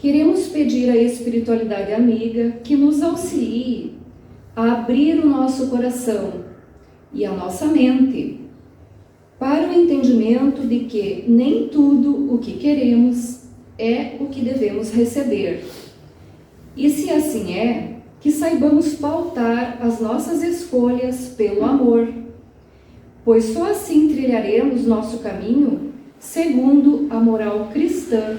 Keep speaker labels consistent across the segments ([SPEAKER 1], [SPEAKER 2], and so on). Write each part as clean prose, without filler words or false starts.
[SPEAKER 1] queremos pedir à espiritualidade amiga que nos auxilie a abrir o nosso coração e a nossa mente para o entendimento de que nem tudo o que queremos é o que devemos receber. E se assim é, que saibamos pautar as nossas escolhas pelo amor, pois só assim trilharemos nosso caminho segundo a moral cristã.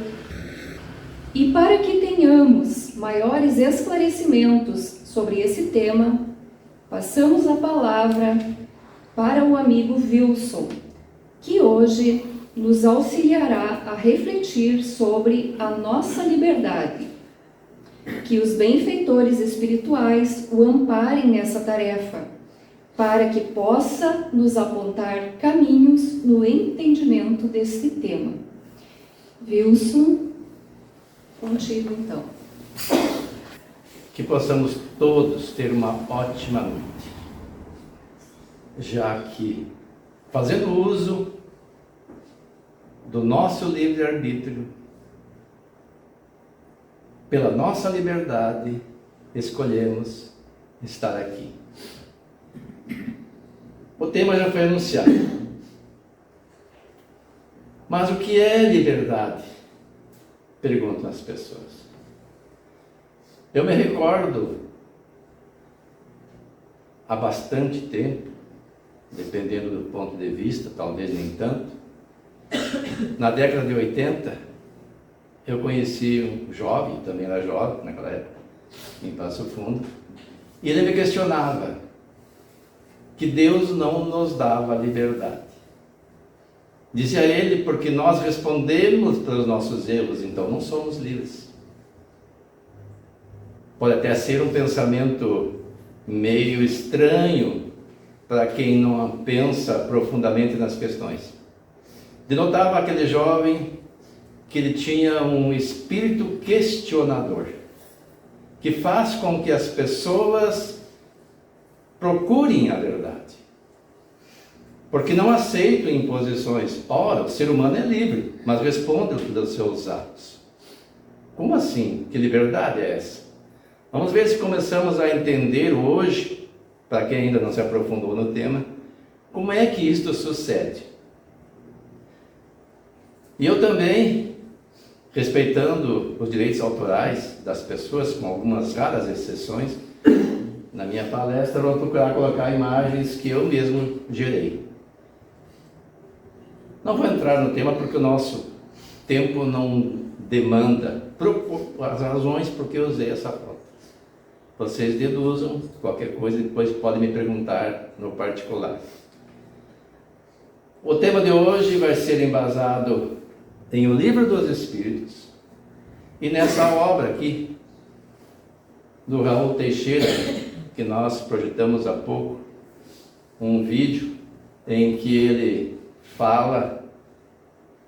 [SPEAKER 1] E para que tenhamos maiores esclarecimentos sobre esse tema, passamos a palavra para o amigo Wilson, que hoje nos auxiliará a refletir sobre a nossa liberdade. Que os benfeitores espirituais o amparem nessa tarefa, para que possa nos apontar caminhos no entendimento deste tema. Wilson, contigo então.
[SPEAKER 2] Que possamos todos ter uma ótima noite, já que, fazendo uso do nosso livre-arbítrio, pela nossa liberdade, escolhemos estar aqui. O tema já foi anunciado. Mas o que é liberdade? Perguntam as pessoas. Eu me recordo, há bastante tempo, dependendo do ponto de vista, talvez nem tanto, na década de 80, eu conheci um jovem, também era jovem naquela época, em Passo Fundo, e ele me questionava que Deus não nos dava liberdade. Dizia ele, porque nós respondemos pelos nossos erros, então não somos livres. Pode até ser um pensamento meio estranho para quem não pensa profundamente nas questões. Denotava aquele jovem que ele tinha um espírito questionador, que faz com que as pessoas procurem a verdade, porque não aceitam imposições. Ora, o ser humano é livre, mas responde pelos seus atos. Como assim? Que liberdade é essa? Vamos ver se começamos a entender hoje, para quem ainda não se aprofundou no tema, como é que isto sucede. E eu também, respeitando os direitos autorais das pessoas, com algumas raras exceções, na minha palestra vou procurar colocar imagens que eu mesmo gerei. Não vou entrar no tema porque o nosso tempo não demanda as razões porque eu usei essa foto. Vocês deduzam qualquer coisa e depois podem me perguntar no particular. O tema de hoje vai ser embasado em O Livro dos Espíritos e nessa obra aqui do Raul Teixeira, que nós projetamos há pouco, um vídeo em que ele fala,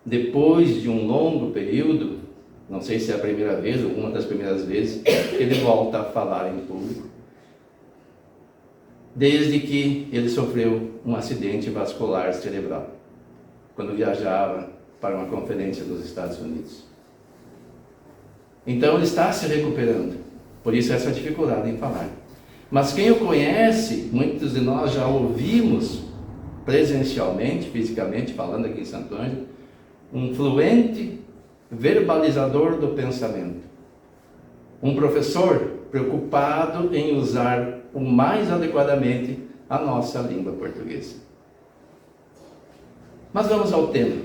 [SPEAKER 2] depois de um longo período, não sei se é a primeira vez ou uma das primeiras vezes, ele volta a falar em público, desde que ele sofreu um acidente vascular cerebral, quando viajava para uma conferência nos Estados Unidos. Então ele está se recuperando, por isso essa dificuldade em falar. Mas quem o conhece, muitos de nós já ouvimos presencialmente, fisicamente, falando aqui em Santo Ângelo, um fluente verbalizador do pensamento. Um professor preocupado em usar o mais adequadamente a nossa língua portuguesa. Mas vamos ao tema.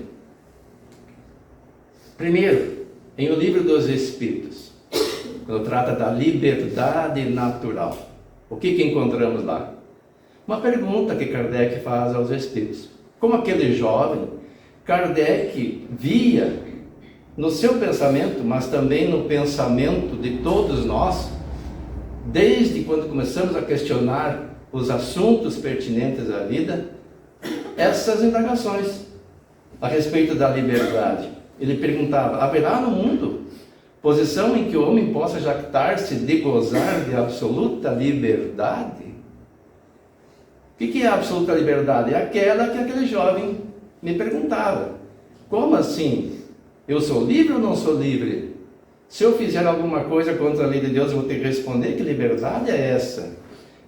[SPEAKER 2] Primeiro, em O Livro dos Espíritos, quando trata da liberdade natural, o que encontramos lá? Uma pergunta que Kardec faz aos espíritos. Como aquele jovem, Kardec via no seu pensamento, mas também no pensamento de todos nós, desde quando começamos a questionar os assuntos pertinentes à vida, essas indagações a respeito da liberdade. Ele perguntava: haverá no mundo posição em que o homem possa jactar-se de gozar de absoluta liberdade? O que é a absoluta liberdade? É aquela que aquele jovem me perguntava. Como assim? Eu sou livre ou não sou livre? Se eu fizer alguma coisa contra a lei de Deus, eu vou ter que responder. Que liberdade é essa?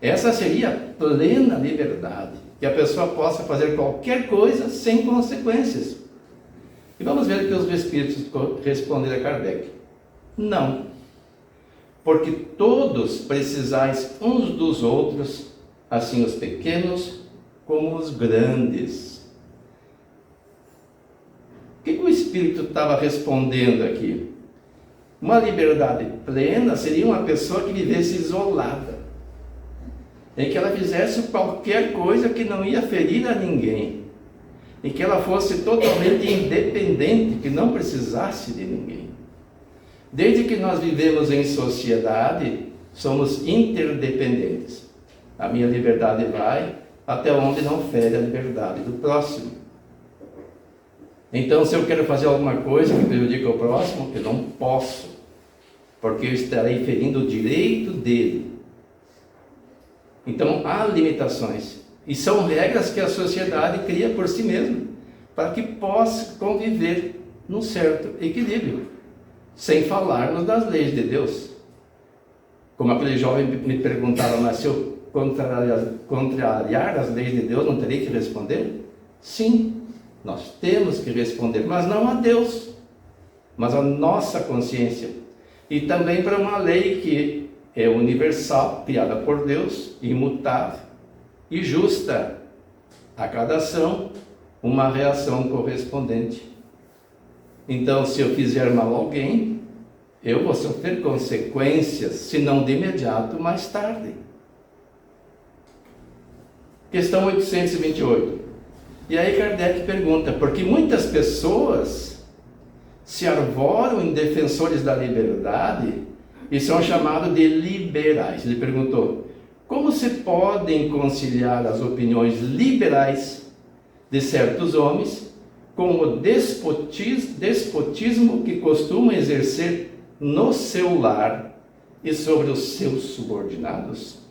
[SPEAKER 2] Essa seria a plena liberdade, que a pessoa possa fazer qualquer coisa sem consequências. E vamos ver o que os Espíritos responderam a Kardec. Não, porque todos precisais uns dos outros, assim os pequenos como os grandes. O que o Espírito estava respondendo aqui? Uma liberdade plena seria uma pessoa que vivesse isolada, em que ela fizesse qualquer coisa que não ia ferir a ninguém, em que ela fosse totalmente independente, que não precisasse de ninguém. Desde que nós vivemos em sociedade, somos interdependentes. A minha liberdade vai até onde não fere a liberdade do próximo. Então, se eu quero fazer alguma coisa que prejudique o próximo, eu não posso, porque eu estarei ferindo o direito dele. Então, há limitações, e são regras que a sociedade cria por si mesma, para que possa conviver num certo equilíbrio, sem falarmos das leis de Deus. Como aquele jovem me perguntava, mas se eu contrariar as leis de Deus, não terei que responder? Sim, nós temos que responder, mas não a Deus, mas a nossa consciência. E também para uma lei que é universal, criada por Deus, imutável e justa. A cada ação, uma reação correspondente. Então, se eu fizer mal a alguém, eu vou sofrer consequências, se não de imediato, mais tarde. Questão 828. E aí Kardec pergunta, porque muitas pessoas se arvoram em defensores da liberdade e são chamados de liberais. Ele perguntou, como se podem conciliar as opiniões liberais de certos homens com o despotismo que costumam exercer no seu lar e sobre os seus subordinados?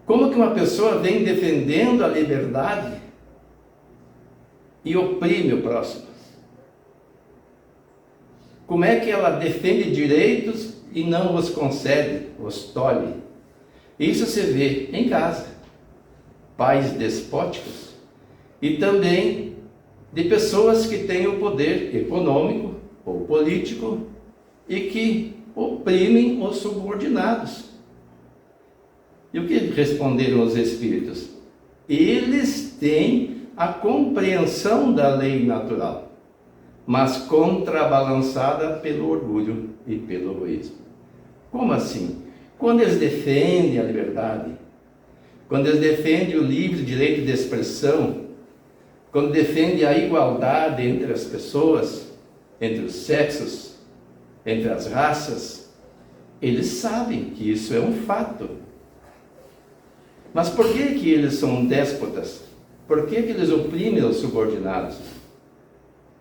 [SPEAKER 2] Como que uma pessoa vem defendendo a liberdade e oprime o próximo? Como é que ela defende direitos e não os concede, os tolhe? Isso se vê em casa, pais despóticos, e também de pessoas que têm o poder econômico ou político e que oprimem os subordinados. E o que responderam os Espíritos? Eles têm a compreensão da lei natural, mas contrabalançada pelo orgulho e pelo egoísmo. Como assim? Quando eles defendem a liberdade, quando eles defendem o livre direito de expressão, quando defendem a igualdade entre as pessoas, entre os sexos, entre as raças, eles sabem que isso é um fato. Mas por que eles são déspotas? Por que eles oprimem os subordinados?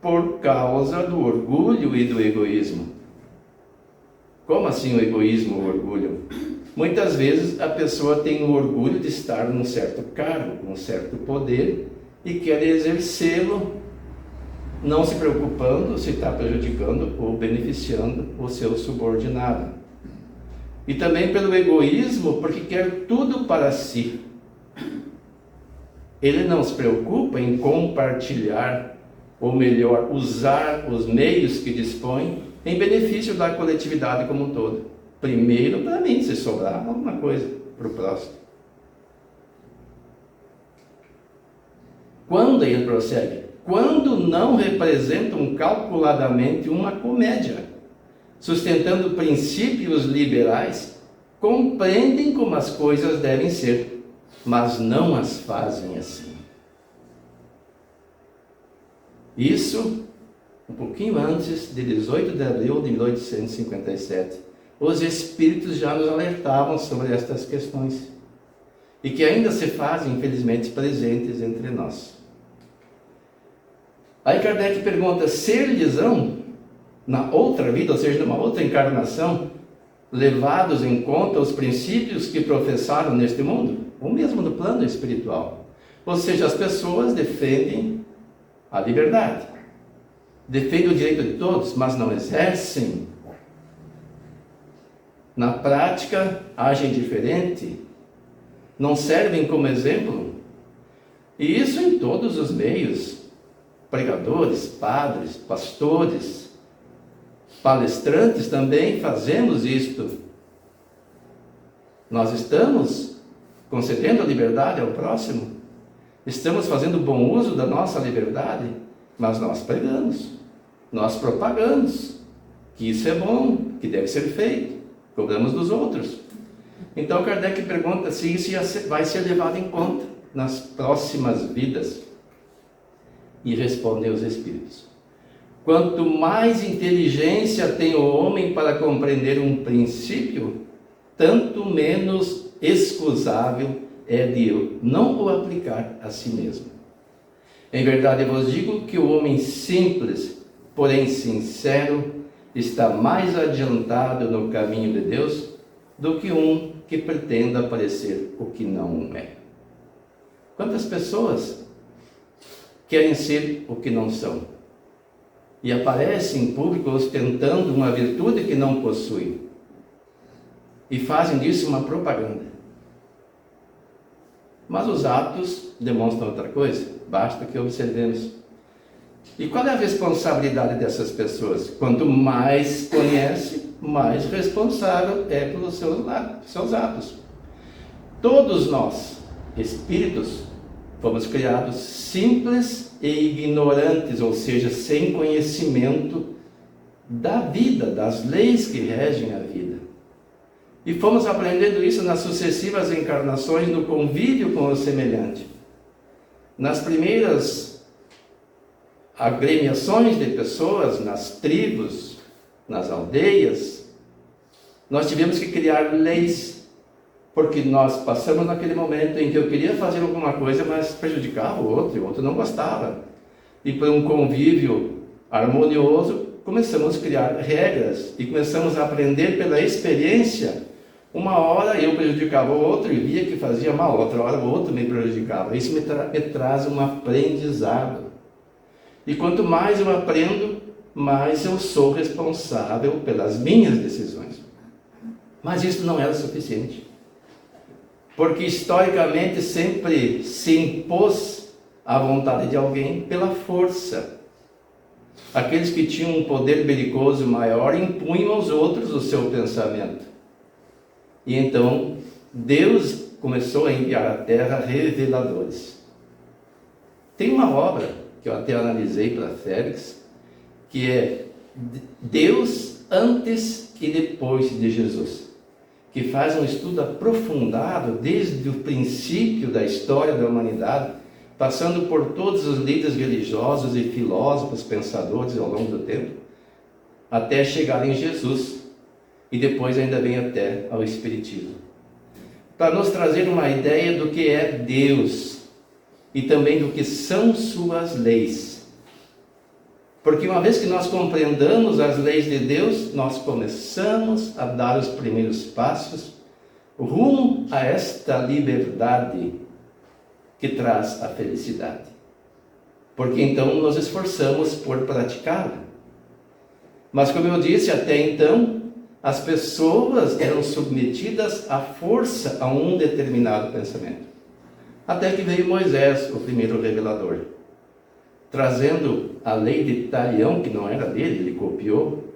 [SPEAKER 2] Por causa do orgulho e do egoísmo. Como assim o egoísmo, o orgulho? Muitas vezes a pessoa tem o orgulho de estar num certo cargo, num certo poder, e quer exercê-lo, não se preocupando se está prejudicando ou beneficiando o seu subordinado. E também pelo egoísmo, porque quer tudo para si. Ele não se preocupa em compartilhar, ou melhor, usar os meios que dispõe em benefício da coletividade como um todo. Primeiro para mim, se sobrar alguma coisa para o próximo. Quando ele prossegue? Quando não representam calculadamente uma comédia, sustentando princípios liberais, compreendem como as coisas devem ser, mas não as fazem assim. Isso, um pouquinho antes de 18 de abril de 1857, os Espíritos já nos alertavam sobre estas questões, e que ainda se fazem, infelizmente, presentes entre nós. Aí Kardec pergunta, ser-lhes-ão, na outra vida, ou seja, numa outra encarnação, levados em conta os princípios que professaram neste mundo, ou mesmo no plano espiritual? Ou seja, as pessoas defendem a liberdade, defendem o direito de todos, mas não exercem, na prática agem diferente, não servem como exemplo, e isso em todos os meios, pregadores, padres, pastores, palestrantes também fazemos isto. Nós estamos concedendo a liberdade ao próximo, estamos fazendo bom uso da nossa liberdade, mas nós pregamos, nós propagamos que isso é bom, que deve ser feito, cobramos dos outros. Então Kardec pergunta se isso vai ser levado em conta nas próximas vidas. E respondem os Espíritos: quanto mais inteligência tem o homem para compreender um princípio, tanto menos excusável é de não o aplicar a si mesmo. Em verdade eu vos digo que o homem simples, porém sincero, está mais adiantado no caminho de Deus do que um que pretenda parecer o que não é. Quantas pessoas querem ser o que não são e aparecem em público ostentando uma virtude que não possuem e fazem disso uma propaganda, mas os atos demonstram outra coisa, basta que observemos. E qual é a responsabilidade dessas pessoas? Quanto mais conhece, mais responsável é pelos seus atos. Todos nós, espíritos, fomos criados simples e ignorantes, ou seja, sem conhecimento da vida, das leis que regem a vida. E fomos aprendendo isso nas sucessivas encarnações, no convívio com o semelhante. Nas primeiras agremiações de pessoas, nas tribos, nas aldeias, nós tivemos que criar leis, porque nós passamos naquele momento em que eu queria fazer alguma coisa, mas prejudicava o outro, e o outro não gostava. E por um convívio harmonioso, começamos a criar regras, e começamos a aprender pela experiência. Uma hora eu prejudicava o outro e via que fazia mal, outra hora o outro me prejudicava. Isso me traz um aprendizado. E quanto mais eu aprendo, mais eu sou responsável pelas minhas decisões. Mas isso não era suficiente, porque historicamente sempre se impôs a vontade de alguém pela força. Aqueles que tinham um poder belicoso maior impunham aos outros o seu pensamento. E então Deus começou a enviar à terra reveladores. Tem uma obra que eu até analisei para Félix, que é Deus antes e depois de Jesus, que faz um estudo aprofundado desde o princípio da história da humanidade, passando por todos os líderes religiosos e filósofos, pensadores ao longo do tempo, até chegar em Jesus, e depois ainda vem até ao Espiritismo, para nos trazer uma ideia do que é Deus, e também do que são suas leis. Porque uma vez que nós compreendamos as leis de Deus, nós começamos a dar os primeiros passos rumo a esta liberdade que traz a felicidade. Porque então nos esforçamos por praticá-la. Mas como eu disse, até então, as pessoas eram submetidas à força a um determinado pensamento. Até que veio Moisés, o primeiro revelador, trazendo a lei de Talião, que não era dele, ele copiou,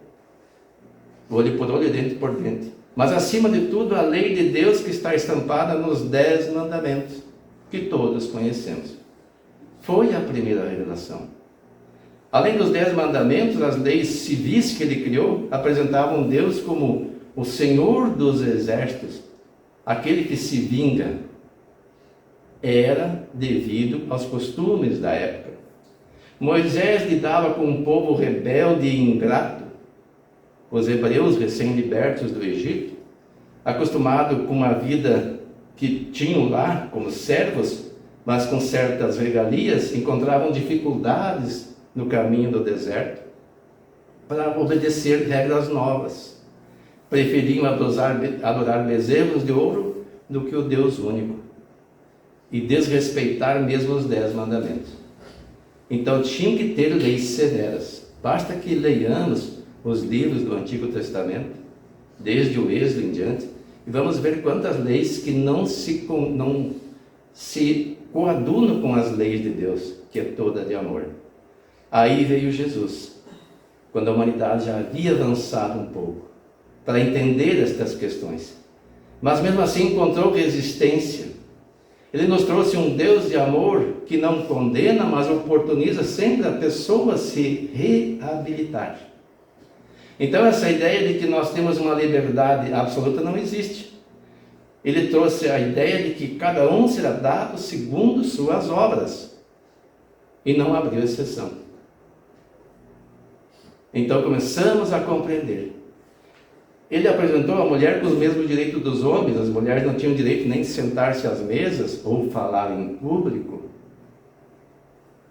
[SPEAKER 2] olho por olho, dente por dente. Mas acima de tudo, a lei de Deus que está estampada nos 10 mandamentos, que todos conhecemos. Foi a primeira revelação. Além dos 10 mandamentos, as leis civis que ele criou apresentavam Deus como o Senhor dos exércitos, aquele que se vinga. Era devido aos costumes da época. Moisés lidava com um povo rebelde e ingrato, os hebreus recém-libertos do Egito, acostumado com uma vida que tinham lá como servos, mas com certas regalias, encontravam dificuldades no caminho do deserto para obedecer regras novas. Preferiam adorar bezerros de ouro do que o Deus único, e desrespeitar mesmo os 10 mandamentos. Então tinham que ter leis severas. Basta que leiamos os livros do Antigo Testamento, desde o Êxodo em diante, e vamos ver quantas leis que não se coadunam com as leis de Deus, que é toda de amor. Aí veio Jesus, quando a humanidade já havia avançado um pouco, para entender estas questões. Mas mesmo assim encontrou resistência. Ele nos trouxe um Deus de amor que não condena, mas oportuniza sempre a pessoa se reabilitar. Então essa ideia de que nós temos uma liberdade absoluta não existe. Ele trouxe a ideia de que cada um será dado segundo suas obras, e não abriu exceção. Então começamos a compreender. Ele apresentou a mulher com os mesmos direitos dos homens. As mulheres não tinham direito nem de sentar-se às mesas ou falar em público.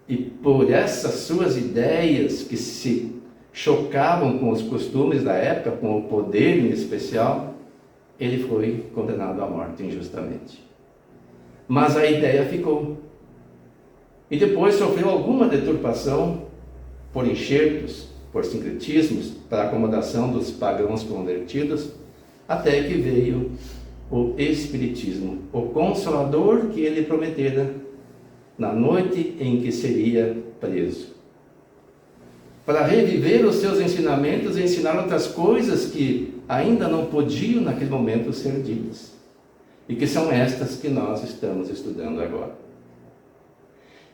[SPEAKER 2] E por essas suas ideias que se chocavam com os costumes da época, com o poder em especial, ele foi condenado à morte injustamente. Mas a ideia ficou. E depois sofreu alguma deturpação por enxertos, por sincretismos, para a acomodação dos pagãos convertidos, até que veio o Espiritismo, o Consolador que ele prometera na noite em que seria preso, para reviver os seus ensinamentos e ensinar outras coisas que ainda não podiam naquele momento ser ditas, e que são estas que nós estamos estudando agora,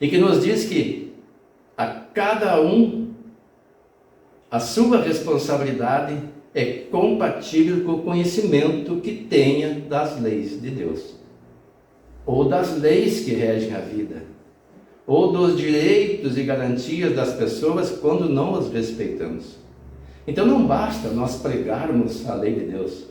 [SPEAKER 2] e que nos diz que a cada um a sua responsabilidade é compatível com o conhecimento que tenha das leis de Deus, ou das leis que regem a vida, ou dos direitos e garantias das pessoas quando não os respeitamos. Então não basta nós pregarmos a lei de Deus,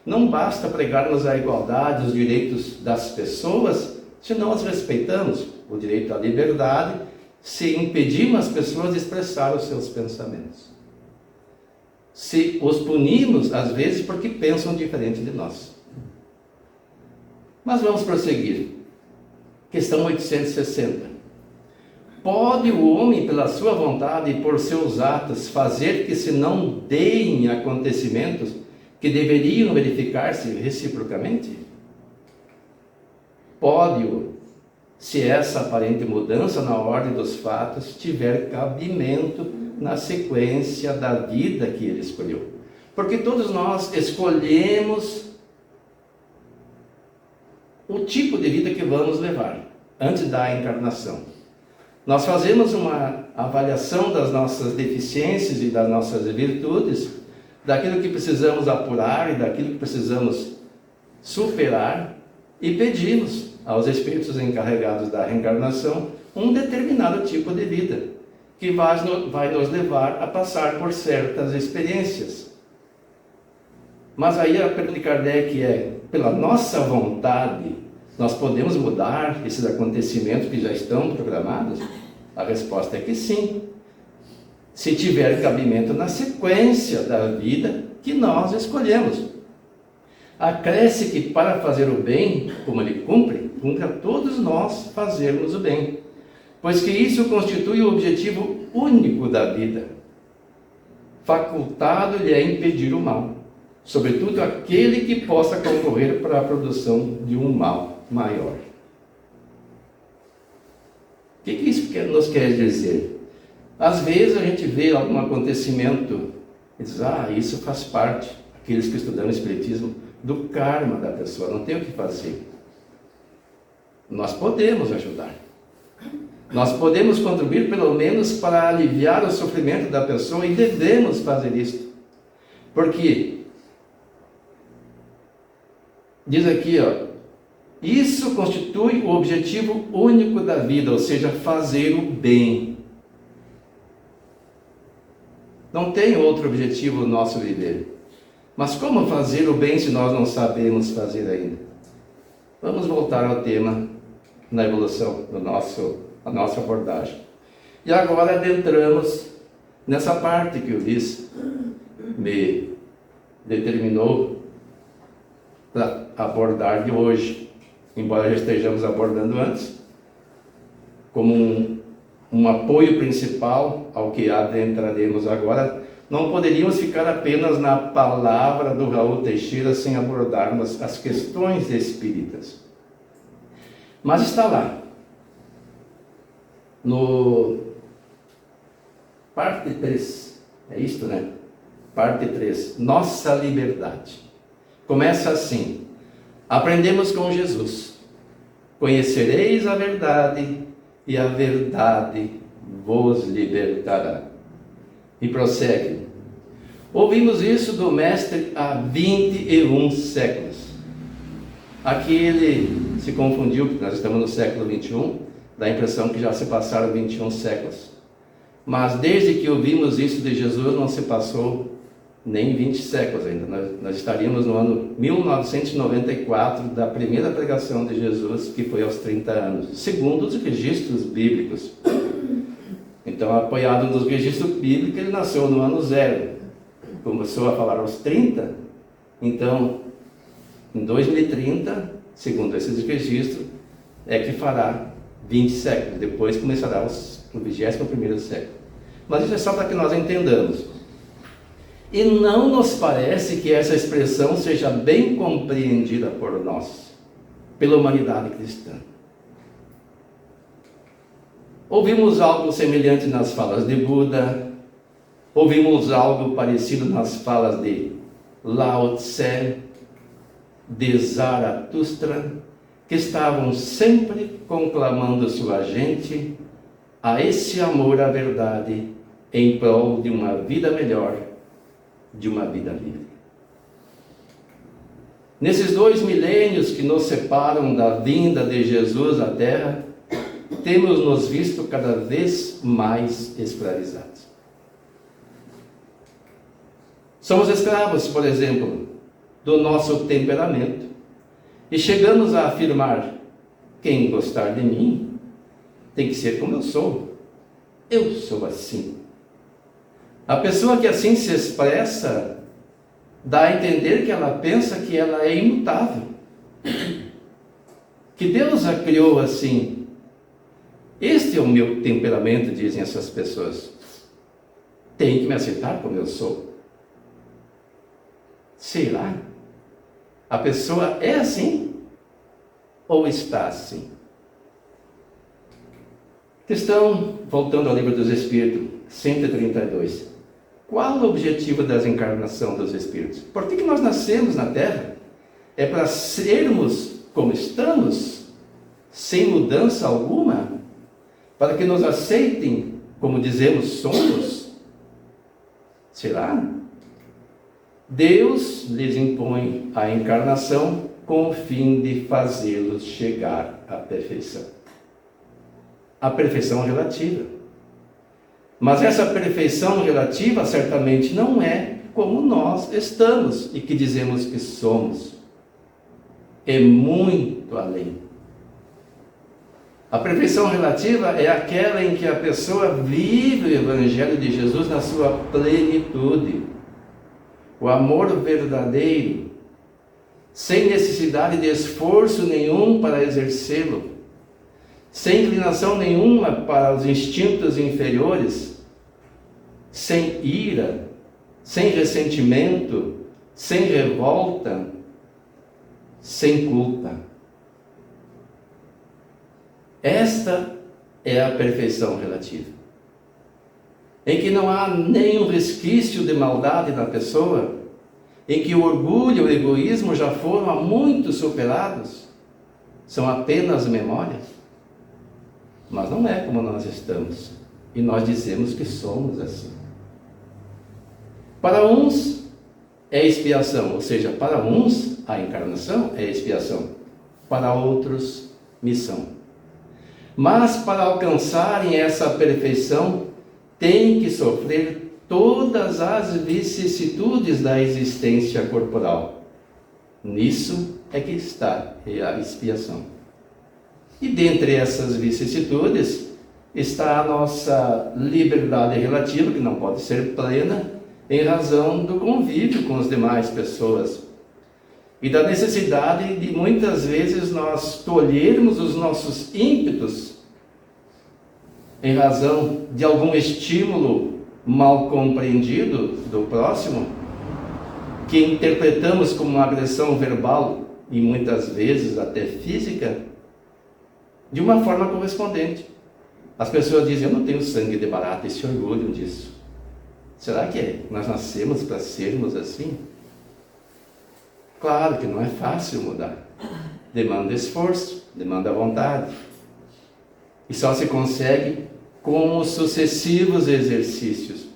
[SPEAKER 2] não basta pregarmos a igualdade, os direitos das pessoas, se não os respeitamos, o direito à liberdade, se impedimos as pessoas de expressar os seus pensamentos. Se os punimos, às vezes, porque pensam diferente de nós. Mas vamos prosseguir. Questão 860. Pode o homem, pela sua vontade e por seus atos, fazer que se não deem acontecimentos que deveriam verificar-se reciprocamente? Pode-o, se essa aparente mudança na ordem dos fatos tiver cabimento na sequência da vida que ele escolheu. Porque todos nós escolhemos o tipo de vida que vamos levar antes da encarnação. Nós fazemos uma avaliação das nossas deficiências e das nossas virtudes, daquilo que precisamos apurar e daquilo que precisamos superar, e pedimos aos espíritos encarregados da reencarnação um determinado tipo de vida, que vai nos levar a passar por certas experiências. Mas aí a pergunta de Kardec é, pela nossa vontade, nós podemos mudar esses acontecimentos que já estão programados? A resposta é que sim, se tiver cabimento na sequência da vida que nós escolhemos. Acresce que para fazer o bem, como ele cumpre a todos nós fazermos o bem, pois que isso constitui o objetivo único da vida. Facultado-lhe é impedir o mal, sobretudo aquele que possa concorrer para a produção de um mal maior. O que isso nos quer dizer? Às vezes a gente vê algum acontecimento e diz, isso faz parte, aqueles que estudam Espiritismo, do karma da pessoa, não tem o que fazer. Nós podemos ajudar. Nós podemos contribuir pelo menos para aliviar o sofrimento da pessoa e devemos fazer isso. Porque diz aqui, isso constitui o objetivo único da vida, ou seja, fazer o bem. Não tem outro objetivo no nosso viver. Mas como fazer o bem se nós não sabemos fazer ainda? Vamos voltar ao tema na evolução a nossa abordagem. E agora adentramos nessa parte que o Luiz me determinou para abordar de hoje, embora já estejamos abordando antes, como um apoio principal ao que adentraremos agora, não poderíamos ficar apenas na palavra do Raul Teixeira sem abordarmos as questões espíritas. Mas está lá, no parte 3, é isto, né? Parte 3, nossa liberdade. Começa assim: aprendemos com Jesus, conhecereis a verdade e a verdade vos libertará. E prossegue: ouvimos isso do Mestre há 21 séculos. Aqui ele se confundiu, porque nós estamos no século 21, dá a impressão que já se passaram 21 séculos. Mas desde que ouvimos isso de Jesus, não se passou nem 20 séculos ainda. Nós estaríamos no ano 1994, da primeira pregação de Jesus, que foi aos 30 anos, segundo os registros bíblicos. Então, apoiado nos registros bíblicos, ele nasceu no ano 0. Começou a falar aos 30. Então, em 2030, segundo esses registros, é que fará 20 séculos. Depois começará o 21º século. Mas isso é só para que nós entendamos. E não nos parece que essa expressão seja bem compreendida por nós, pela humanidade cristã. Ouvimos algo semelhante nas falas de Buda, ouvimos algo parecido nas falas de Lao Tse, de Zaratustra, que estavam sempre conclamando sua gente a esse amor à verdade em prol de uma vida melhor, de uma vida livre. Nesses 2 milênios que nos separam da vinda de Jesus à Terra, temos nos visto cada vez mais escravizados. Somos escravos, por exemplo, do nosso temperamento, e chegamos a afirmar: quem gostar de mim tem que ser como eu sou. Eu sou assim. A pessoa que assim se expressa dá a entender que ela pensa que ela é imutável, que Deus a criou assim. Este é o meu temperamento, dizem essas pessoas. Tem que me aceitar como eu sou. Será? A pessoa é assim? Ou está assim? Questão, voltando ao Livro dos Espíritos, 132. Qual o objetivo da desencarnação dos Espíritos? Por que nós nascemos na Terra? É para sermos como estamos, sem mudança alguma? Para que nos aceitem como dizemos somos? Será? Deus lhes impõe a encarnação com o fim de fazê-los chegar à perfeição. A perfeição relativa. Mas essa perfeição relativa certamente não é como nós estamos e que dizemos que somos. É muito além. A perfeição relativa é aquela em que a pessoa vive o Evangelho de Jesus na sua plenitude. O amor verdadeiro, sem necessidade de esforço nenhum para exercê-lo, sem inclinação nenhuma para os instintos inferiores, sem ira, sem ressentimento, sem revolta, sem culpa. Esta é a perfeição relativa, em que não há nenhum resquício de maldade na pessoa, em que o orgulho e o egoísmo já foram há muito superados, são apenas memórias. Mas não é como nós estamos, e nós dizemos que somos assim. Para uns é expiação, ou seja, para uns a encarnação é expiação, para outros missão. Mas para alcançarem essa perfeição, têm que sofrer todas as vicissitudes da existência corporal. Nisso é que está a expiação. E dentre essas vicissitudes está a nossa liberdade relativa, que não pode ser plena, em razão do convívio com as demais pessoas. E da necessidade de muitas vezes nós tolhermos os nossos ímpetos em razão de algum estímulo mal compreendido do próximo, que interpretamos como uma agressão verbal e muitas vezes até física, de uma forma correspondente. As pessoas dizem: eu não tenho sangue de barata, e se orgulham disso. Será que nós nascemos para sermos assim? Claro que não é fácil mudar. Demanda esforço, demanda vontade. E só se consegue com os sucessivos exercícios.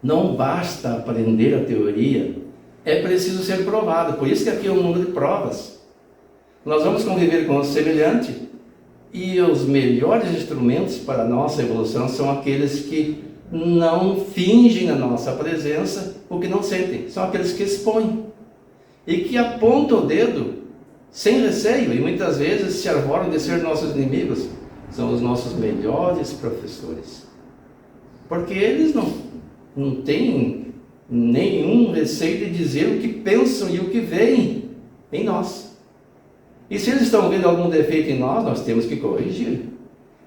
[SPEAKER 2] Não basta aprender a teoria, é preciso ser provado. Por isso que aqui é um mundo de provas. Nós vamos conviver com o semelhante, e os melhores instrumentos para a nossa evolução são aqueles que não fingem na nossa presença o que não sentem. São aqueles que expõem e que apontam o dedo sem receio, e muitas vezes se arvoram de ser nossos inimigos. São os nossos melhores professores, porque eles não têm nenhum receio de dizer o que pensam e o que veem em nós. E se eles estão vendo algum defeito em nós, nós temos que corrigir.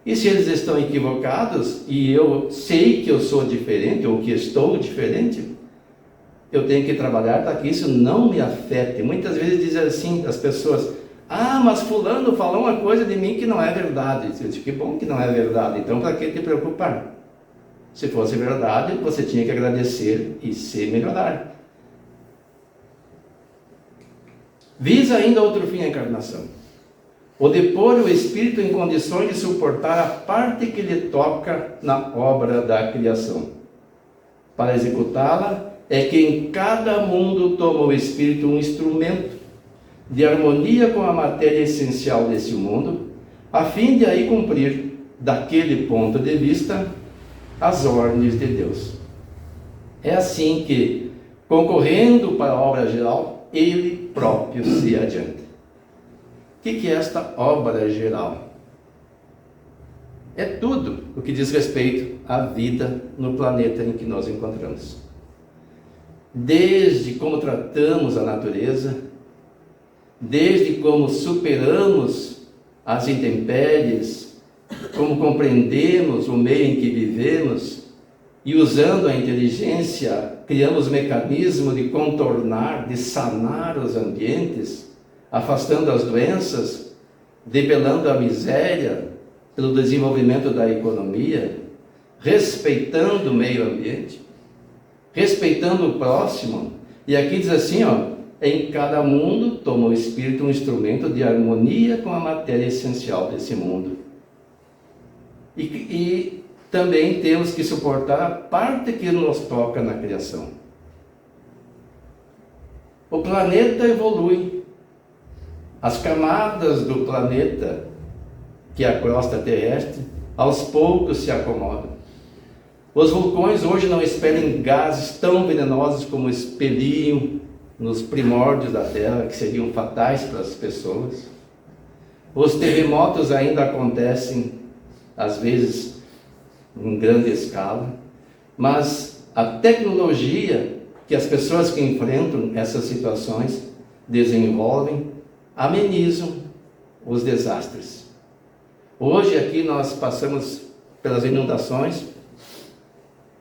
[SPEAKER 2] E se eles estão equivocados, e eu sei que eu sou diferente, ou que estou diferente, eu tenho que trabalhar para que isso não me afete. Muitas vezes dizem assim as pessoas: ah, mas fulano falou uma coisa de mim que não é verdade. Eu digo: que bom que não é verdade, então para que te preocupar? Se fosse verdade, você tinha que agradecer e se melhorar. Visa ainda outro fim a encarnação: o de pôr o espírito em condições de suportar a parte que lhe toca na obra da criação. Para executá-la, é que em cada mundo toma o espírito um instrumento de harmonia com a matéria essencial desse mundo, a fim de aí cumprir, daquele ponto de vista, as ordens de Deus. É assim que, concorrendo para a obra geral, ele próprio se adianta. O que é esta obra geral? É tudo o que diz respeito à vida no planeta em que nós encontramos. Desde como tratamos a natureza, desde como superamos as intempéries, como compreendemos o meio em que vivemos, e usando a inteligência, criamos mecanismos de contornar, de sanar os ambientes, afastando as doenças, debelando a miséria pelo desenvolvimento da economia, respeitando o meio ambiente, respeitando o próximo. E aqui diz assim, em cada mundo toma o espírito um instrumento de harmonia com a matéria essencial desse mundo. E também temos que suportar a parte que nos toca na criação. O planeta evolui. As camadas do planeta, que é a crosta terrestre, aos poucos se acomodam. Os vulcões hoje não expelem gases tão venenosos como expeliam nos primórdios da Terra, que seriam fatais para as pessoas. Os terremotos ainda acontecem, às vezes, em grande escala, mas a tecnologia que as pessoas que enfrentam essas situações desenvolvem, amenizam os desastres. Hoje aqui nós passamos pelas inundações,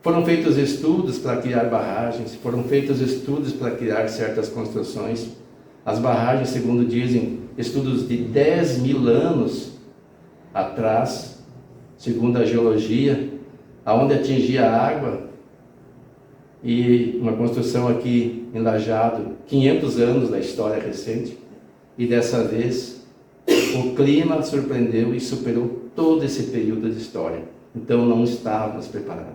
[SPEAKER 2] foram feitos estudos para criar barragens, foram feitos estudos para criar certas construções. As barragens, segundo dizem, estudos de 10.000 anos atrás, segundo a geologia, aonde atingia a água, e uma construção aqui em Lajeado, 500 anos da história recente, e dessa vez o clima surpreendeu e superou todo esse período de história. Então não estávamos preparados.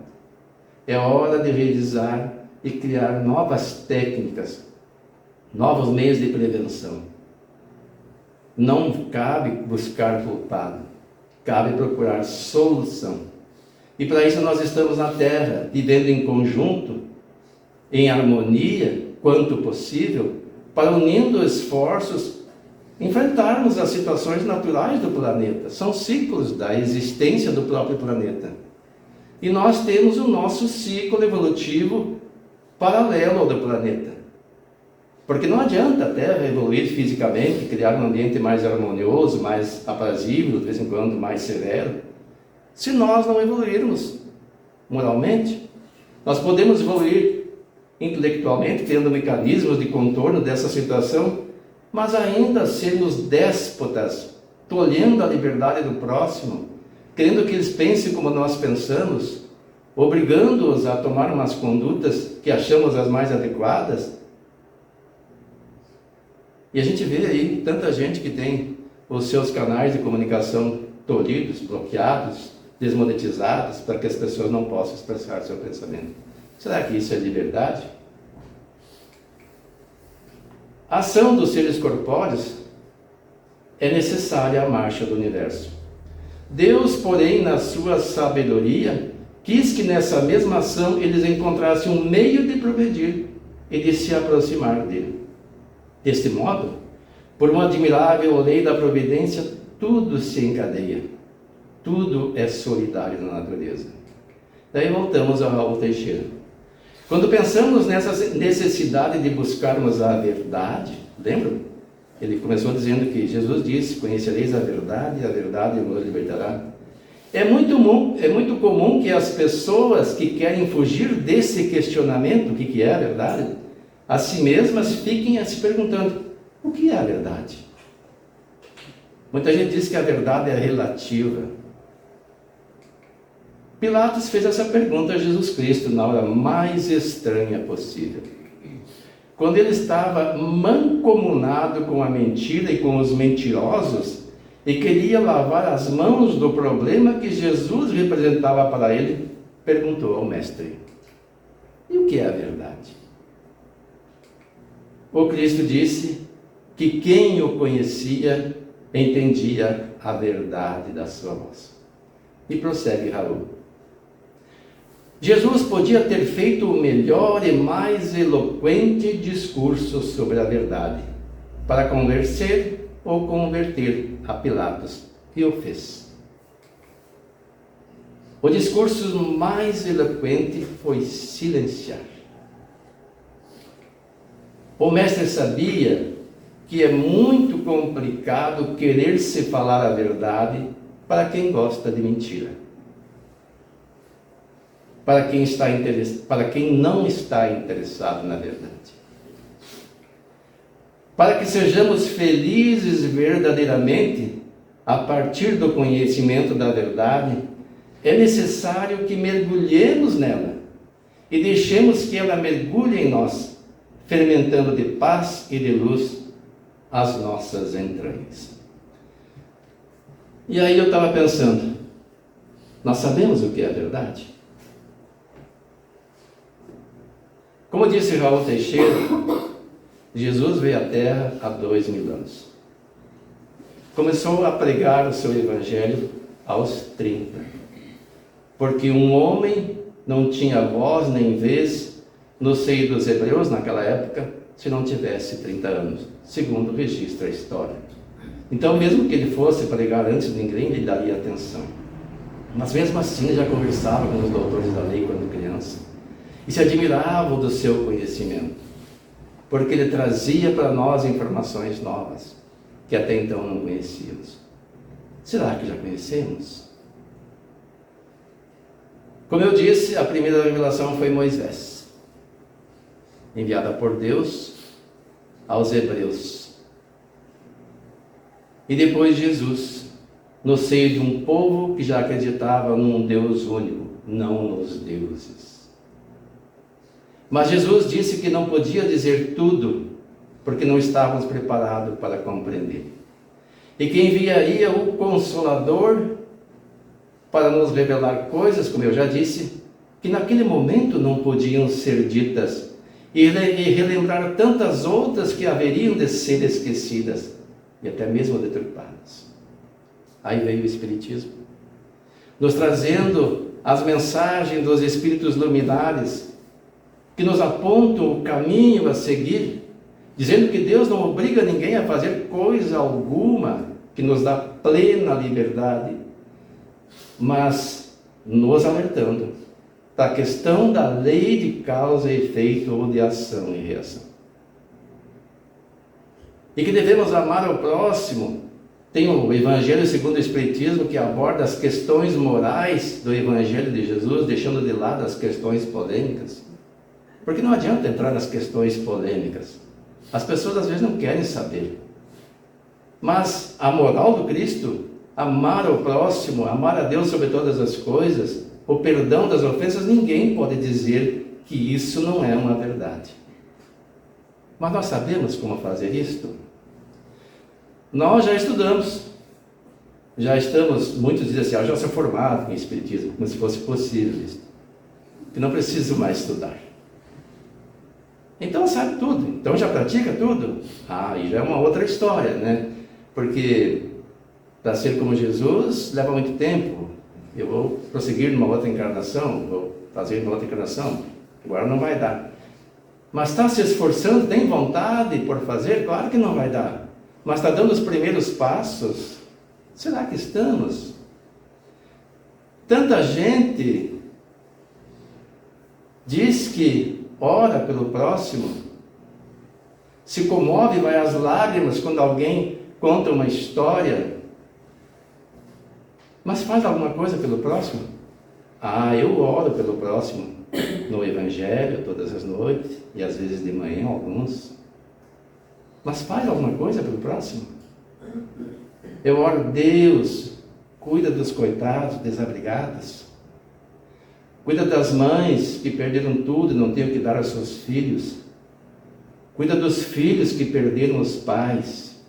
[SPEAKER 2] É hora de revisar e criar novas técnicas, novos meios de prevenção. Não cabe buscar culpado, cabe procurar solução. E para isso nós estamos na Terra, vivendo em conjunto, em harmonia, quanto possível, para, unindo esforços, enfrentarmos as situações naturais do planeta. São ciclos da existência do próprio planeta. E nós temos o nosso ciclo evolutivo paralelo ao do planeta. Porque não adianta a Terra evoluir fisicamente, criar um ambiente mais harmonioso, mais aprazível, de vez em quando mais severo, se nós não evoluirmos moralmente. Nós podemos evoluir intelectualmente, criando mecanismos de contorno dessa situação, mas ainda sermos déspotas, tolhendo a liberdade do próximo, querendo que eles pensem como nós pensamos, obrigando-os a tomar umas condutas que achamos as mais adequadas. E a gente vê aí tanta gente que tem os seus canais de comunicação tolhidos, bloqueados, desmonetizados, para que as pessoas não possam expressar seu pensamento. Será que isso é liberdade? A ação dos seres corpóreos é necessária à marcha do universo. Deus, porém, na sua sabedoria, quis que nessa mesma ação eles encontrassem um meio de progredir e de se aproximar dele. Deste modo, por uma admirável lei da providência, tudo se encadeia. Tudo é solidário na natureza. Daí voltamos a Raul Teixeira. Quando pensamos nessa necessidade de buscarmos a verdade, lembram? Ele começou dizendo que Jesus disse: conhecereis a verdade vos libertará. É muito comum que as pessoas que querem fugir desse questionamento, o que é a verdade, a si mesmas fiquem se perguntando: o que é a verdade? Muita gente diz que a verdade é relativa. Pilatos fez essa pergunta a Jesus Cristo na hora mais estranha possível. Quando ele estava mancomunado com a mentira e com os mentirosos, e queria lavar as mãos do problema que Jesus representava para ele, perguntou ao mestre: e o que é a verdade? O Cristo disse que quem o conhecia entendia a verdade da sua voz. E prossegue Raul: Jesus podia ter feito o melhor e mais eloquente discurso sobre a verdade, para convencer ou converter a Pilatos, e o fez. O discurso mais eloquente foi silenciar. O mestre sabia que é muito complicado querer se falar a verdade para quem gosta de mentira. Para quem não está interessado na verdade. Para que sejamos felizes verdadeiramente, a partir do conhecimento da verdade, é necessário que mergulhemos nela e deixemos que ela mergulhe em nós, fermentando de paz e de luz as nossas entranhas. E aí eu estava pensando, nós sabemos o que é a verdade? Como disse Raul Teixeira, Jesus veio à Terra há 2000 anos. Começou a pregar o seu evangelho aos 30. Porque um homem não tinha voz nem vez no seio dos hebreus naquela época, se não tivesse 30 anos, segundo registra a história. Então, mesmo que ele fosse pregar antes de ninguém, lhe daria atenção. Mas mesmo assim, ele já conversava com os doutores da lei quando criança. E se admiravam do seu conhecimento, porque ele trazia para nós informações novas, que até então não conhecíamos. Será que já conhecemos? Como eu disse, a primeira revelação foi Moisés, enviada por Deus aos hebreus. E depois Jesus, no seio de um povo que já acreditava num Deus único, não nos deuses. Mas Jesus disse que não podia dizer tudo, porque não estávamos preparados para compreender. E que enviaria o Consolador para nos revelar coisas, como eu já disse, que naquele momento não podiam ser ditas, e relembrar tantas outras que haveriam de ser esquecidas, e até mesmo deturpadas. Aí veio o Espiritismo, nos trazendo as mensagens dos Espíritos luminares, que nos apontam o caminho a seguir, dizendo que Deus não obriga ninguém a fazer coisa alguma, que nos dá plena liberdade, mas nos alertando da questão da lei de causa e efeito ou de ação e reação. E que devemos amar ao próximo Tem o Evangelho segundo o Espiritismo, que aborda as questões morais do Evangelho de Jesus, deixando de lado as questões polêmicas. Porque não adianta entrar nas questões polêmicas. As pessoas às vezes não querem saber. Mas a moral do Cristo, amar o próximo, amar a Deus sobre todas as coisas, o perdão das ofensas, ninguém pode dizer que isso não é uma verdade. Mas nós sabemos como fazer isto? Nós já estudamos, já estamos, muitos dizem assim, já sou formado em Espiritismo, como se fosse possível isso, que não preciso mais estudar. Então sabe tudo, então já pratica tudo? Aí já é uma outra história, né? Porque para ser como Jesus leva muito tempo. Eu vou prosseguir numa outra encarnação, vou fazer uma outra encarnação, agora não vai dar. Mas está se esforçando, tem vontade por fazer? Claro que não vai dar. Mas está dando os primeiros passos? Será que estamos? Tanta gente diz que ora pelo próximo, se comove, vai às lágrimas quando alguém conta uma história, mas faz alguma coisa pelo próximo? Eu oro pelo próximo no Evangelho todas as noites, e às vezes de manhã alguns. Mas faz alguma coisa pelo próximo? Eu oro, Deus, cuida dos coitados, desabrigados. Cuida das mães que perderam tudo e não têm o que dar aos seus filhos. Cuida dos filhos que perderam os pais.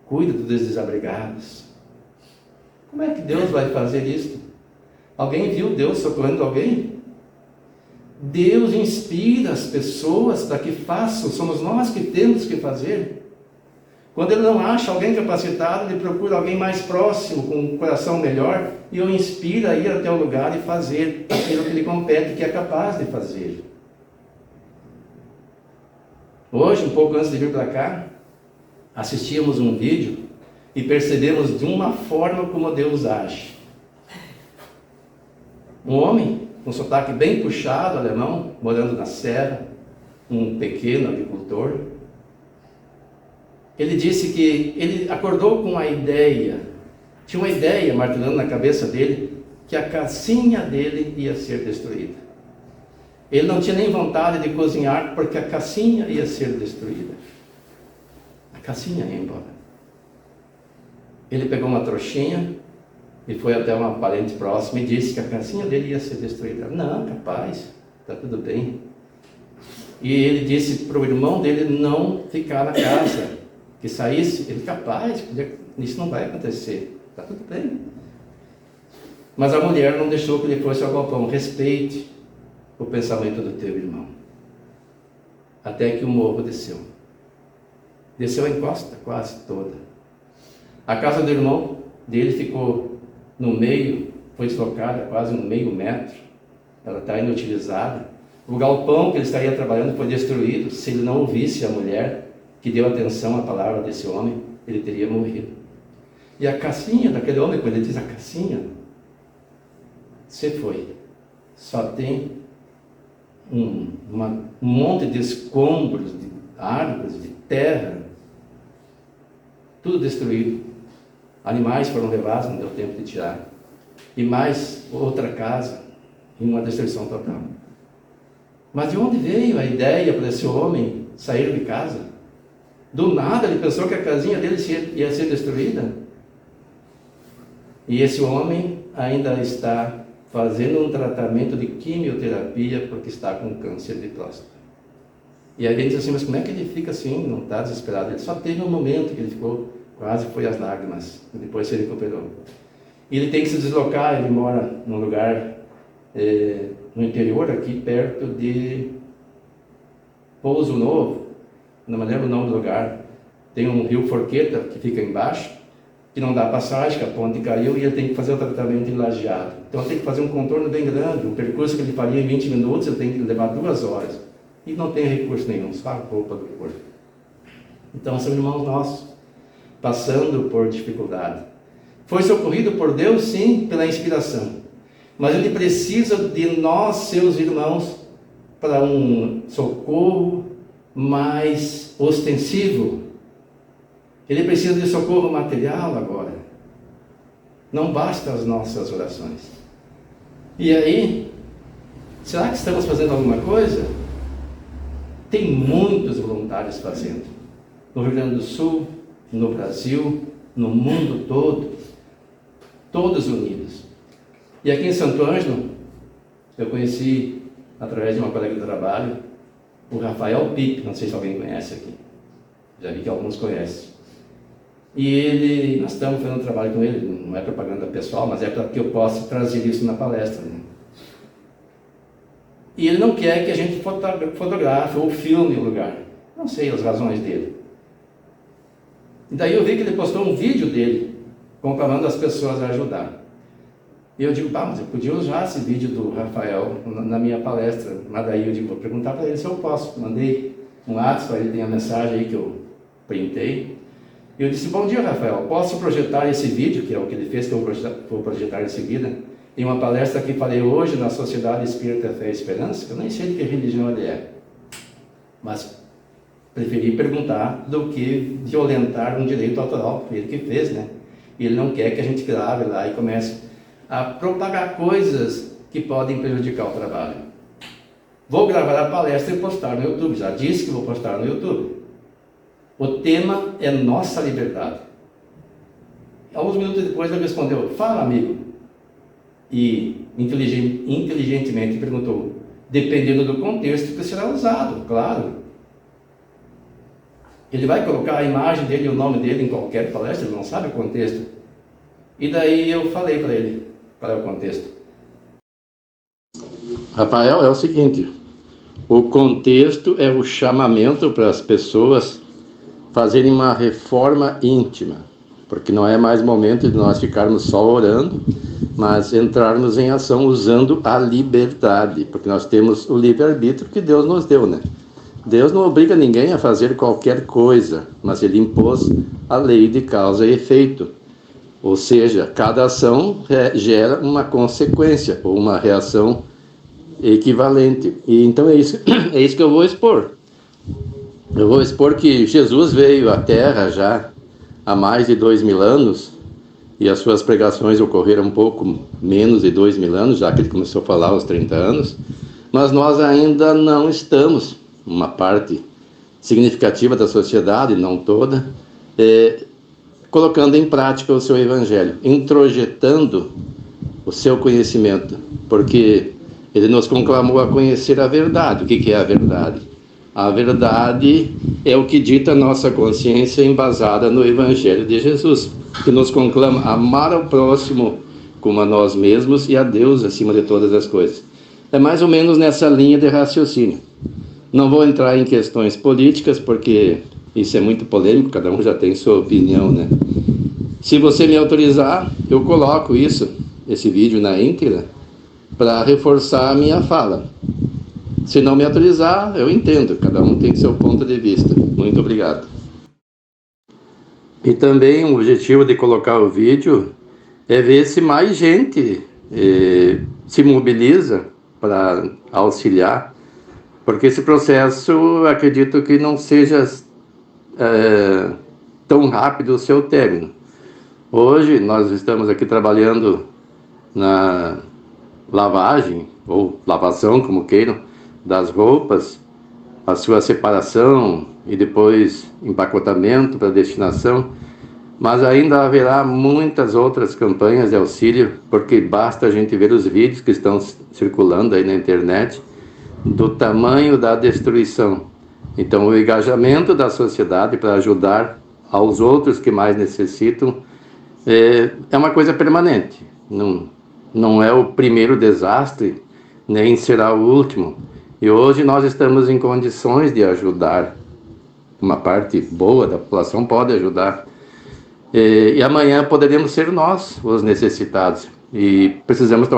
[SPEAKER 2] Cuida dos desabrigados. Como é que Deus vai fazer isso? Alguém viu Deus socorrendo alguém? Deus inspira as pessoas para que façam, somos nós que temos que fazer. Quando ele não acha alguém capacitado, ele procura alguém mais próximo, com um coração melhor, e o inspira a ir até o lugar e fazer aquilo que lhe compete, que é capaz de fazer. Hoje, um pouco antes de vir para cá, assistíamos um vídeo e percebemos de uma forma como Deus age. Um homem com sotaque bem puxado, alemão, morando na serra, um pequeno agricultor. Ele disse que ele acordou com a ideia, tinha uma ideia martelando na cabeça dele, que a casinha dele ia ser destruída. Ele não tinha nem vontade de cozinhar, porque a casinha ia ser destruída. A casinha ia embora. Ele pegou uma trouxinha e foi até uma parente próxima e disse que a casinha dele ia ser destruída. Não, capaz, está tudo bem. E ele disse para o irmão dele não ficar na casa, que saísse. Ele, capaz, isso não vai acontecer, está tudo bem. Mas a mulher não deixou que ele fosse ao galpão. Respeite o pensamento do teu irmão. Até que o morro desceu. Desceu a encosta quase toda. A casa do irmão dele ficou no meio, foi deslocada quase no meio metro. Ela está inutilizada. O galpão que ele estaria trabalhando foi destruído. Se ele não ouvisse a mulher que deu atenção à palavra desse homem, ele teria morrido. E a casinha daquele homem, quando ele diz a casinha, você foi. Só tem um monte de escombros, de árvores, de terra, tudo destruído. Animais foram levados, não deu tempo de tirar. E mais outra casa, em uma destruição total. Mas de onde veio a ideia para esse homem sair de casa? Do nada ele pensou que a casinha dele ia ser destruída. E esse homem ainda está fazendo um tratamento de quimioterapia porque está com câncer de próstata. E aí ele diz assim, mas como é que ele fica assim, não está desesperado? Ele só teve um momento que ele ficou, quase foi às lágrimas, e depois se recuperou. E ele tem que se deslocar, ele mora num lugar no interior, aqui perto de Pouso Novo, não me lembro o nome do lugar. Tem um rio Forqueta que fica embaixo, que não dá passagem, que a ponte caiu e ele tem que fazer o tratamento em lajeado. Então ele tem que fazer um contorno bem grande, um percurso que ele faria em 20 minutos, ele tem que levar 2 horas. E não tem recurso nenhum, só a roupa do corpo. Então são irmãos nossos, passando por dificuldade. Foi socorrido por Deus, sim, pela inspiração. Mas ele precisa de nós, seus irmãos, para um socorro mais ostensivo. Ele precisa de socorro material agora. Não basta as nossas orações. E aí, será que estamos fazendo alguma coisa? Tem muitos voluntários fazendo. No Rio Grande do Sul, no Brasil, no mundo todo, todos unidos. E aqui em Santo Ângelo, eu conheci, através de uma colega de trabalho, o Rafael Pipe, não sei se alguém conhece aqui. Já vi que alguns conhecem. E nós estamos fazendo um trabalho com ele, não é propaganda pessoal, mas é para que eu possa trazer isso na palestra, né? E ele não quer que a gente fotografe ou filme o lugar. Não sei as razões dele. E daí eu vi que ele postou um vídeo dele, convidando as pessoas a ajudar. E eu digo, mas eu podia usar esse vídeo do Rafael na minha palestra. Mas daí eu digo, vou perguntar para ele se eu posso. Mandei um WhatsApp, ele tem a mensagem aí que eu printei. E eu disse, bom dia, Rafael, posso projetar esse vídeo, que é o que ele fez, que eu vou projetar em seguida, em uma palestra que falei hoje na Sociedade Espírita Fé e Esperança, que eu nem sei de que religião ele é. Mas preferi perguntar do que violentar um direito autoral, que ele que fez, né? E ele não quer que a gente grave lá e comece a propagar coisas que podem prejudicar o trabalho. Vou gravar a palestra e postar no YouTube, já disse que vou postar no YouTube. O tema é nossa liberdade. Alguns minutos depois ele respondeu, fala amigo. E inteligentemente perguntou, dependendo do contexto que será usado, claro. Ele vai colocar a imagem dele e o nome dele em qualquer palestra, ele não sabe o contexto. E daí eu falei para ele, qual é o contexto. Rafael, é o seguinte, o contexto é o chamamento para as pessoas fazerem uma reforma íntima, porque não é mais momento de nós ficarmos só orando, mas entrarmos em ação usando a liberdade, porque nós temos o livre-arbítrio que Deus nos deu, né? Deus não obriga ninguém a fazer qualquer coisa, mas Ele impôs a lei de causa e efeito. Ou seja, cada ação gera uma consequência, ou uma reação equivalente. E então é isso que eu vou expor. Eu vou expor que Jesus veio à Terra já há mais de 2000 anos, e as suas pregações ocorreram um pouco menos de 2000 anos, já que ele começou a falar aos 30 anos, mas nós ainda não estamos, uma parte significativa da sociedade, não toda, colocando em prática o seu evangelho, introjetando o seu conhecimento, porque ele nos conclamou a conhecer a verdade. O que é a verdade? A verdade é o que dita a nossa consciência embasada no evangelho de Jesus, que nos conclama a amar ao próximo como a nós mesmos e a Deus acima de todas as coisas. É mais ou menos nessa linha de raciocínio. Não vou entrar em questões políticas, porque isso é muito polêmico, cada um já tem sua opinião, né? Se você me autorizar, eu coloco esse vídeo na íntegra, para reforçar a minha fala. Se não me autorizar, eu entendo, cada um tem seu ponto de vista. Muito obrigado. E também o objetivo de colocar o vídeo é ver se mais gente se mobiliza para auxiliar, porque esse processo, acredito que não seja tão rápido o seu término. Hoje nós estamos aqui trabalhando na lavagem, ou lavação, como queiram, das roupas, a sua separação e depois empacotamento para destinação, mas ainda haverá muitas outras campanhas de auxílio, porque basta a gente ver os vídeos que estão circulando aí na internet do tamanho da destruição. Então o engajamento da sociedade para ajudar aos outros que mais necessitam é uma coisa permanente, não é o primeiro desastre, nem será o último. E hoje nós estamos em condições de ajudar. Uma parte boa da população pode ajudar. E amanhã poderemos ser nós os necessitados. E precisamos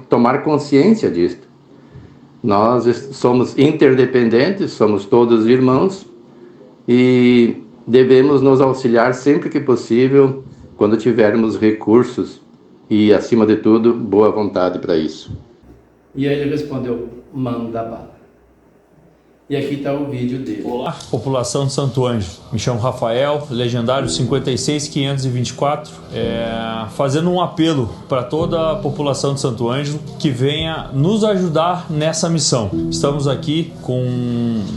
[SPEAKER 2] tomar consciência disso. Nós somos interdependentes, somos todos irmãos. E devemos nos auxiliar sempre que possível, quando tivermos recursos. E, acima de tudo, boa vontade para isso. E aí ele respondeu, manda bala. E aqui está o vídeo dele.
[SPEAKER 3] Olá, população de Santo Ângelo. Me chamo Rafael, legendário 56524. Fazendo um apelo para toda a população de Santo Ângelo que venha nos ajudar nessa missão. Estamos aqui com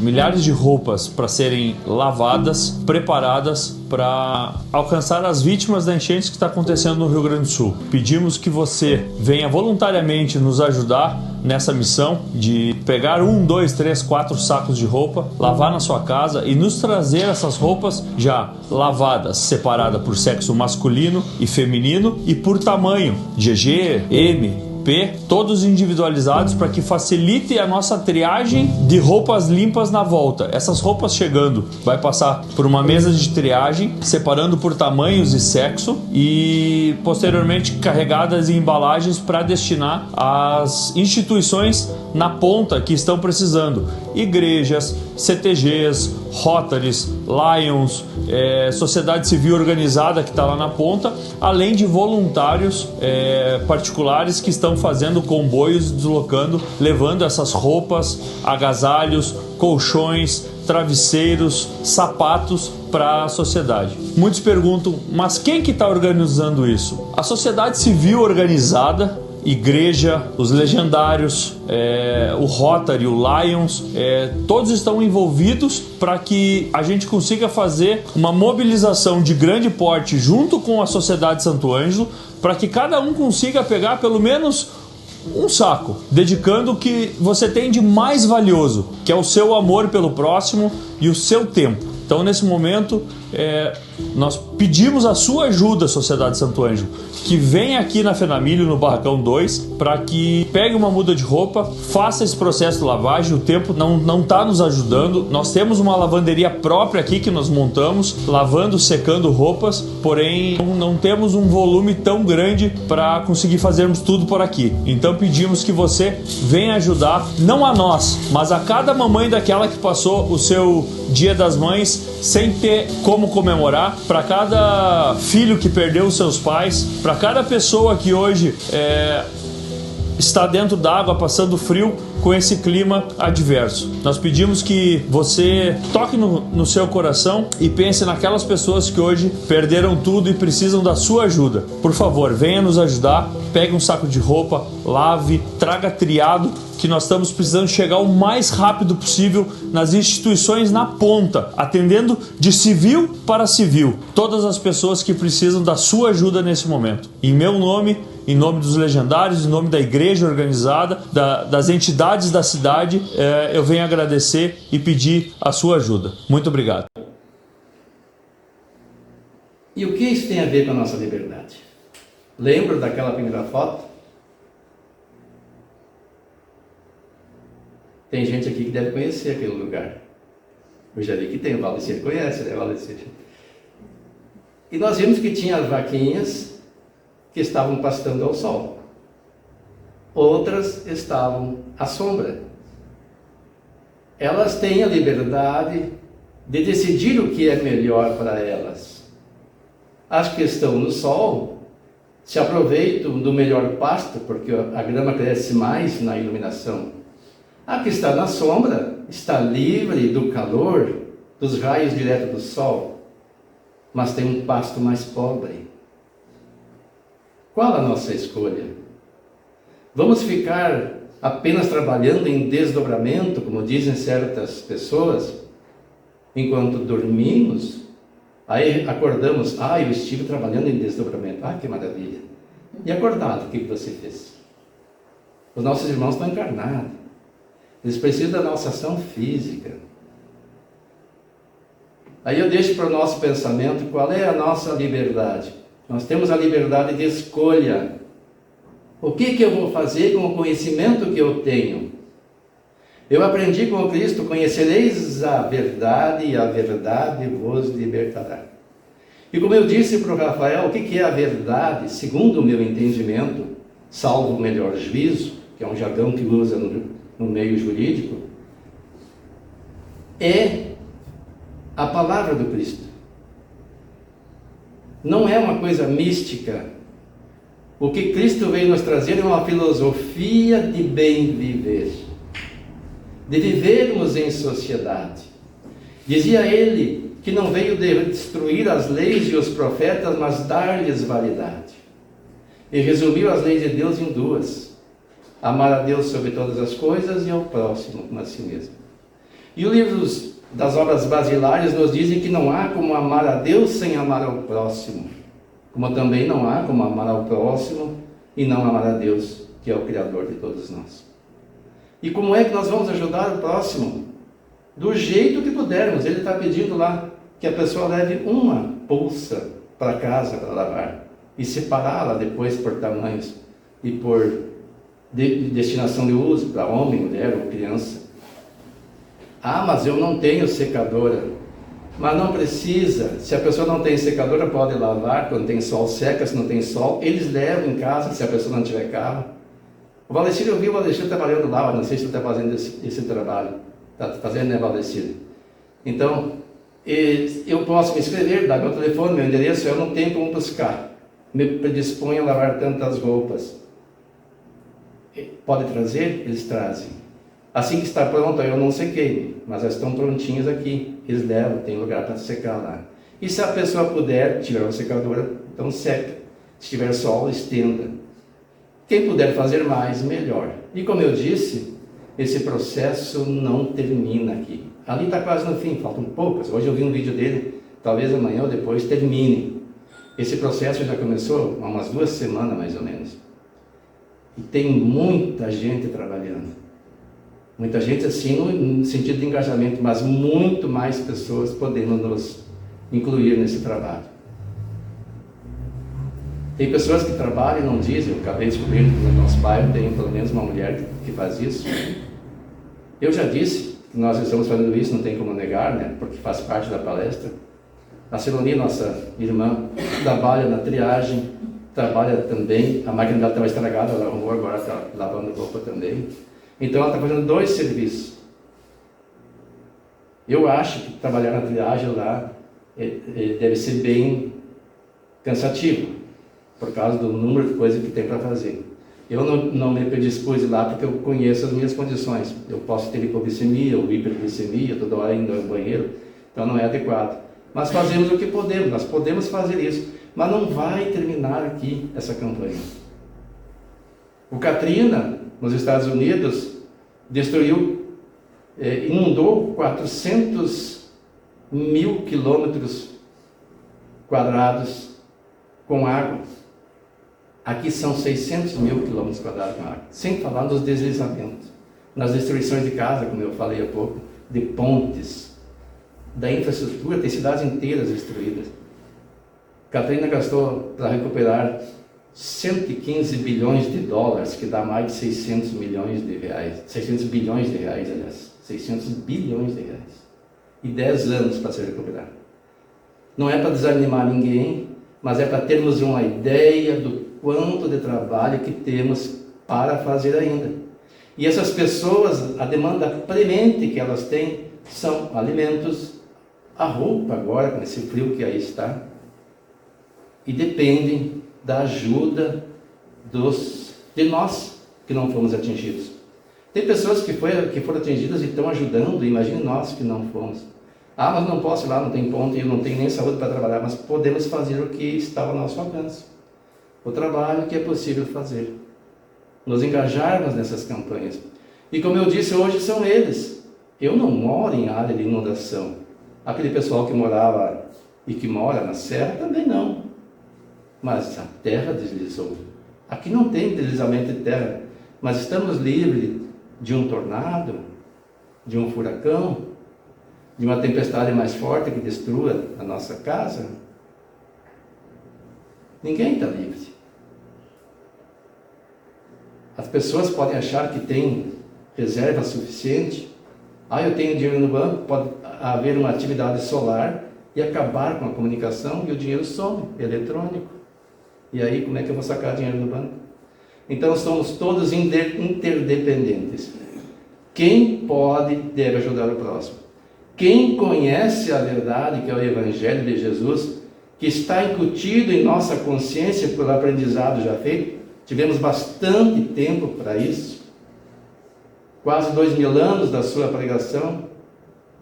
[SPEAKER 3] milhares de roupas para serem lavadas, preparadas para alcançar as vítimas da enchente que está acontecendo no Rio Grande do Sul. Pedimos que você venha voluntariamente nos ajudar nessa missão de pegar 1, 2, 3, 4 sacos de roupa, lavar na sua casa e nos trazer essas roupas já lavadas, separadas por sexo masculino e feminino e por tamanho, GG, M, P, todos individualizados para que facilite a nossa triagem de roupas limpas na volta. Essas roupas chegando vai passar por uma mesa de triagem, separando por tamanhos e sexo e posteriormente carregadas em embalagens para destinar às instituições na ponta que estão precisando. Igrejas, CTGs, Rotaries, Lions, sociedade civil organizada que está lá na ponta, além de voluntários particulares que estão fazendo comboios, deslocando, levando essas roupas, agasalhos, colchões, travesseiros, sapatos para a sociedade. Muitos perguntam, mas quem que está organizando isso? A sociedade civil organizada, igreja, os legendários, o Rotary, o Lions, todos estão envolvidos para que a gente consiga fazer uma mobilização de grande porte junto com a Sociedade Santo Ângelo, para que cada um consiga pegar pelo menos um saco, dedicando o que você tem de mais valioso, que é o seu amor pelo próximo e o seu tempo. Então, nesse momento, nós pedimos a sua ajuda, Sociedade Santo Ângelo, que venha aqui na Fenamilho, no Barracão 2, para que pegue uma muda de roupa, faça esse processo de lavagem. O tempo não está nos ajudando. Nós temos uma lavanderia própria aqui que nós montamos, lavando, secando roupas, porém não temos um volume tão grande para conseguir fazermos tudo por aqui. Então pedimos que você venha ajudar, não a nós, mas a cada mamãe daquela que passou o seu Dia das Mães sem ter como comemorar, para cada filho que perdeu os seus pais, para cada pessoa que hoje está dentro d'água, passando frio com esse clima adverso. Nós pedimos que você toque no seu coração e pense naquelas pessoas que hoje perderam tudo e precisam da sua ajuda. Por favor, venha nos ajudar, pegue um saco de roupa, lave, traga triado, que nós estamos precisando chegar o mais rápido possível nas instituições na ponta, atendendo de civil para civil, todas as pessoas que precisam da sua ajuda nesse momento. Em meu nome, em nome dos legendários, em nome da igreja organizada, das entidades da cidade, eu venho agradecer e pedir a sua ajuda. Muito obrigado.
[SPEAKER 2] E o que isso tem a ver com a nossa liberdade? Lembra daquela primeira foto? Tem gente aqui que deve conhecer aquele lugar. Eu já vi que tem, o Valdecir conhece, né, Valdecir? E nós vimos que tinha as vaquinhas que estavam pastando ao sol. Outras estavam à sombra. Elas têm a liberdade de decidir o que é melhor para elas. As que estão no sol se aproveitam do melhor pasto, porque a grama cresce mais na iluminação. A que está na sombra está livre do calor, dos raios direto do sol, mas tem um pasto mais pobre. Qual a nossa escolha? Vamos ficar apenas trabalhando em desdobramento, como dizem certas pessoas, enquanto dormimos? Aí acordamos, eu estive trabalhando em desdobramento, que maravilha. E acordado, o que você fez? Os nossos irmãos estão encarnados. Eles precisam da nossa ação física. Aí eu deixo para o nosso pensamento qual é a nossa liberdade. Nós temos a liberdade de escolha. O que eu vou fazer com o conhecimento que eu tenho? Eu aprendi com o Cristo, conhecereis a verdade e a verdade vos libertará. E como eu disse para o Rafael, o que é a verdade, segundo o meu entendimento, salvo o melhor juízo, que é um jargão que usa no meio jurídico, é a palavra do Cristo. Não é uma coisa mística. O que Cristo veio nos trazer é uma filosofia de bem viver. de vivermos em sociedade. Dizia ele que não veio destruir as leis e os profetas, mas dar-lhes validade. E resumiu as leis de Deus em duas: amar a Deus sobre todas as coisas e ao próximo como a si mesmo. E o livro das obras basilares nos dizem que não há como amar a Deus sem amar ao próximo, como também não há como amar ao próximo e não amar a Deus, que é o Criador de todos nós. E como é que nós vamos ajudar o próximo? Do jeito que pudermos. Ele está pedindo lá que a pessoa leve uma bolsa para casa para lavar e separá-la depois por tamanhos e por destinação de uso, para homem, mulher ou criança. Ah, mas eu não tenho secadora. Mas não precisa. Se a pessoa não tem secadora, pode lavar. Quando tem sol, seca. Se não tem sol, eles levam em casa, se a pessoa não tiver carro. O Valdecir, eu vi o Valdecir trabalhando lá. Não sei se ele está fazendo esse trabalho. Está fazendo, né, Valdecir? Então, eu posso me inscrever, dar meu telefone, meu endereço. Eu não tenho como buscar. Me predisponho a lavar tantas roupas. Pode trazer? Eles trazem. Assim que está pronto, eu não sequei, mas elas estão prontinhas aqui. Eles levam, tem lugar para secar lá. E se a pessoa puder, tiver uma secadora, então seca. Se tiver sol, estenda. Quem puder fazer mais, melhor. E como eu disse, esse processo não termina aqui. Ali está quase no fim, faltam poucas. Hoje eu vi um vídeo dele, talvez amanhã ou depois termine. Esse processo já começou há umas 2 semanas, mais ou menos. E tem muita gente trabalhando. Muita gente assim no sentido de engajamento, mas muito mais pessoas podendo nos incluir nesse trabalho. Tem pessoas que trabalham e não dizem. Eu acabei de descobrir que no nosso bairro tem pelo menos uma mulher que faz isso. Eu já disse que nós estamos fazendo isso, não tem como negar, né? Porque faz parte da palestra. A Celoni, nossa irmã, trabalha na triagem, trabalha também, a máquina dela estava estragada, ela arrumou, agora está lavando roupa também. Então ela está fazendo 2 serviços. Eu acho que trabalhar na triagem lá deve ser bem cansativo, por causa do número de coisas que tem para fazer. Eu não me predispus lá porque eu conheço as minhas condições. Eu posso ter hipoglicemia ou hiperglicemia, toda hora indo ao banheiro, então não é adequado. Mas fazemos o que podemos, nós podemos fazer isso. Mas não vai terminar aqui essa campanha. O Katrina, nos Estados Unidos, inundou 400 mil quilômetros quadrados com água. Aqui são 600 mil quilômetros quadrados com água. Sem falar nos deslizamentos, nas destruições de casa, como eu falei há pouco, de pontes, da infraestrutura, tem cidades inteiras destruídas. Katrina gastou para recuperar 115 bilhões de dólares, que dá mais de 600 milhões de reais. 600 bilhões de reais, aliás. 600 bilhões de reais. E 10 anos para ser recuperado. Não é para desanimar ninguém, mas é para termos uma ideia do quanto de trabalho que temos para fazer ainda. E essas pessoas, a demanda premente que elas têm são alimentos, a roupa agora, com esse frio que aí está, e dependem da ajuda de nós que não fomos atingidos. Tem pessoas que foram atingidas e estão ajudando, imagine nós que não fomos. Ah, mas não posso ir lá, não tem ponto, e eu não tenho nem saúde para trabalhar, mas podemos fazer o que está ao nosso alcance. O trabalho que é possível fazer. Nos engajarmos nessas campanhas. E como eu disse, hoje são eles. Eu não moro em área de inundação. Aquele pessoal que morava e que mora na serra também não. Mas a terra deslizou. Aqui não tem deslizamento de terra, mas estamos livres de um tornado, de um furacão, de uma tempestade mais forte que destrua a nossa casa. Ninguém está livre. As pessoas podem achar que tem reserva suficiente. Ah, eu tenho dinheiro no banco, pode haver uma atividade solar e acabar com a comunicação e o dinheiro some, eletrônico. E aí, como é que eu vou sacar dinheiro do banco? Então, somos todos interdependentes. Quem pode, deve ajudar o próximo. Quem conhece a verdade, que é o Evangelho de Jesus, que está incutido em nossa consciência pelo aprendizado já feito, tivemos bastante tempo para isso. quase 2000 anos da sua pregação,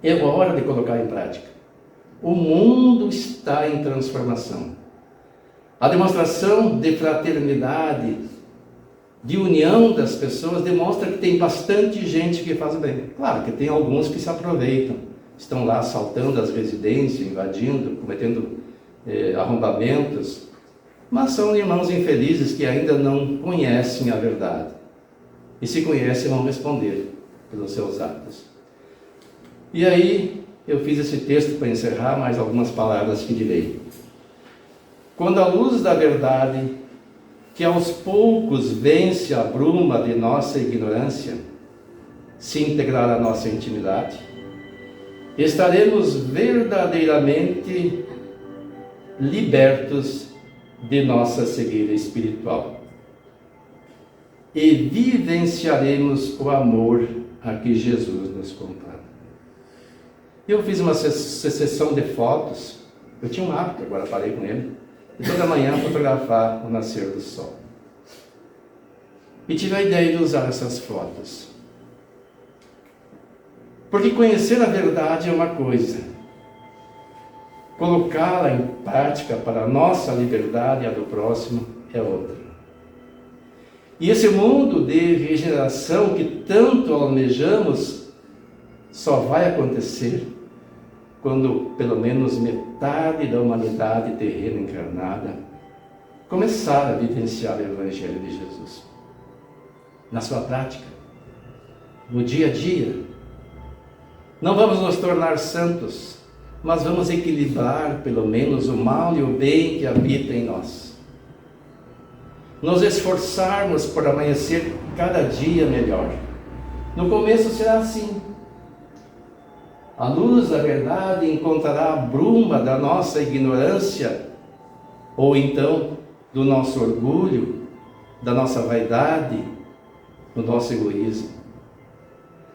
[SPEAKER 2] é hora de colocar em prática. O mundo está em transformação. A demonstração de fraternidade, de união das pessoas, demonstra que tem bastante gente que faz bem. Claro que tem alguns que se aproveitam, estão lá assaltando as residências, invadindo, cometendo arrombamentos, mas são irmãos infelizes que ainda não conhecem a verdade. E se conhecem, vão responder pelos seus atos. E aí, eu fiz esse texto para encerrar, mais algumas palavras que direi. Quando a luz da verdade, que aos poucos vence a bruma de nossa ignorância, se integrar à nossa intimidade, estaremos verdadeiramente libertos de nossa cegueira espiritual e vivenciaremos o amor a que Jesus nos comprou. Eu fiz uma sessão de fotos, eu tinha um hábito, agora parei com ele, e toda manhã fotografar o nascer do sol. E tive a ideia de usar essas fotos. Porque conhecer a verdade é uma coisa, colocá-la em prática para a nossa liberdade e a do próximo é outra. E esse mundo de regeneração que tanto almejamos só vai acontecer quando pelo menos metade da humanidade terrena encarnada começar a vivenciar o Evangelho de Jesus. Na sua prática, no dia a dia. Não vamos nos tornar santos, mas vamos equilibrar pelo menos o mal e o bem que habita em nós. Nos esforçarmos por amanhecer cada dia melhor. No começo será assim. A luz da verdade encontrará a bruma da nossa ignorância, ou então do nosso orgulho, da nossa vaidade, do nosso egoísmo.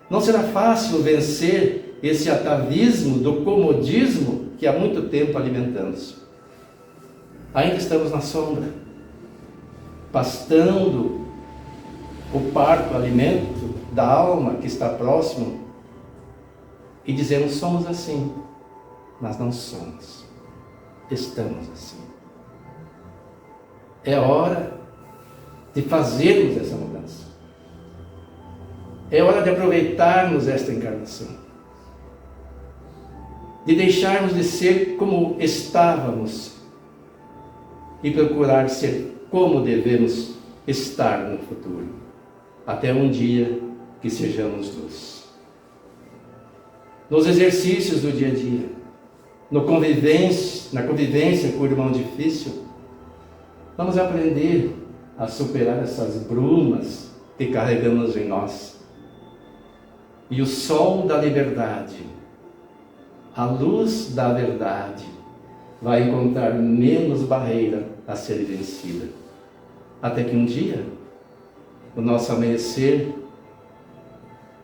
[SPEAKER 2] Não será fácil vencer esse atavismo do comodismo que há muito tempo alimentamos. Ainda estamos na sombra, pastando o parco alimento da alma que está próximo e dizemos somos assim, mas não somos, estamos assim. É hora de fazermos essa mudança. É hora de aproveitarmos esta encarnação, de deixarmos de ser como estávamos e procurar ser como devemos estar no futuro, até um dia que sejamos luz. Nos exercícios do dia a dia, na convivência com o irmão difícil, vamos aprender a superar essas brumas que carregamos em nós. E o sol da liberdade, a luz da verdade, vai encontrar menos barreira a ser vencida. Até que um dia, o nosso amanhecer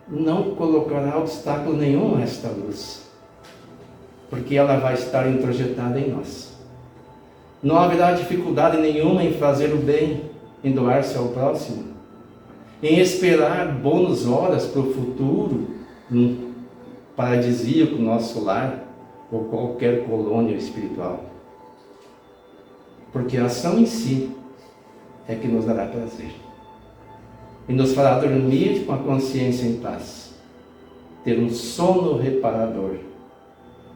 [SPEAKER 2] não colocará obstáculo nenhum a esta luz, porque ela vai estar introjetada em nós. Não haverá dificuldade nenhuma em fazer o bem, em doar-se ao próximo, em esperar bônus horas para o futuro, num paradisíaco nosso lar, ou qualquer colônia espiritual. Porque a ação em si é que nos dará prazer. E nos fará dormir com a consciência em paz. Ter um sono reparador,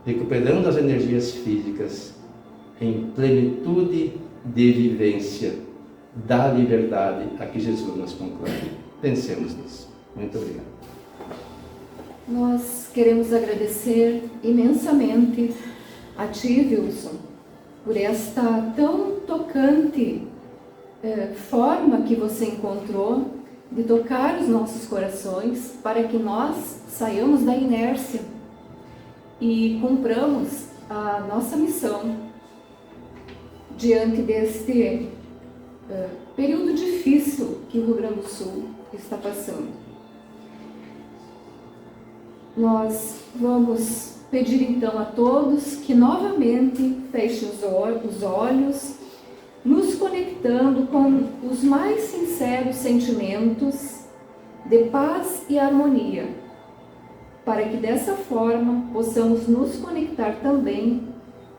[SPEAKER 2] recuperando as energias físicas em plenitude de vivência da liberdade a que Jesus nos conclama. Pensemos nisso. Muito obrigado.
[SPEAKER 1] Nós queremos agradecer imensamente a ti, Wilson, por esta tão tocante forma que você encontrou de tocar os nossos corações para que nós saiamos da inércia e cumpramos a nossa missão diante deste período difícil que o Rio Grande do Sul está passando. Nós vamos pedir então a todos que novamente fechem os olhos, nos conectando com os mais sinceros sentimentos de paz e harmonia, para que dessa forma possamos nos conectar também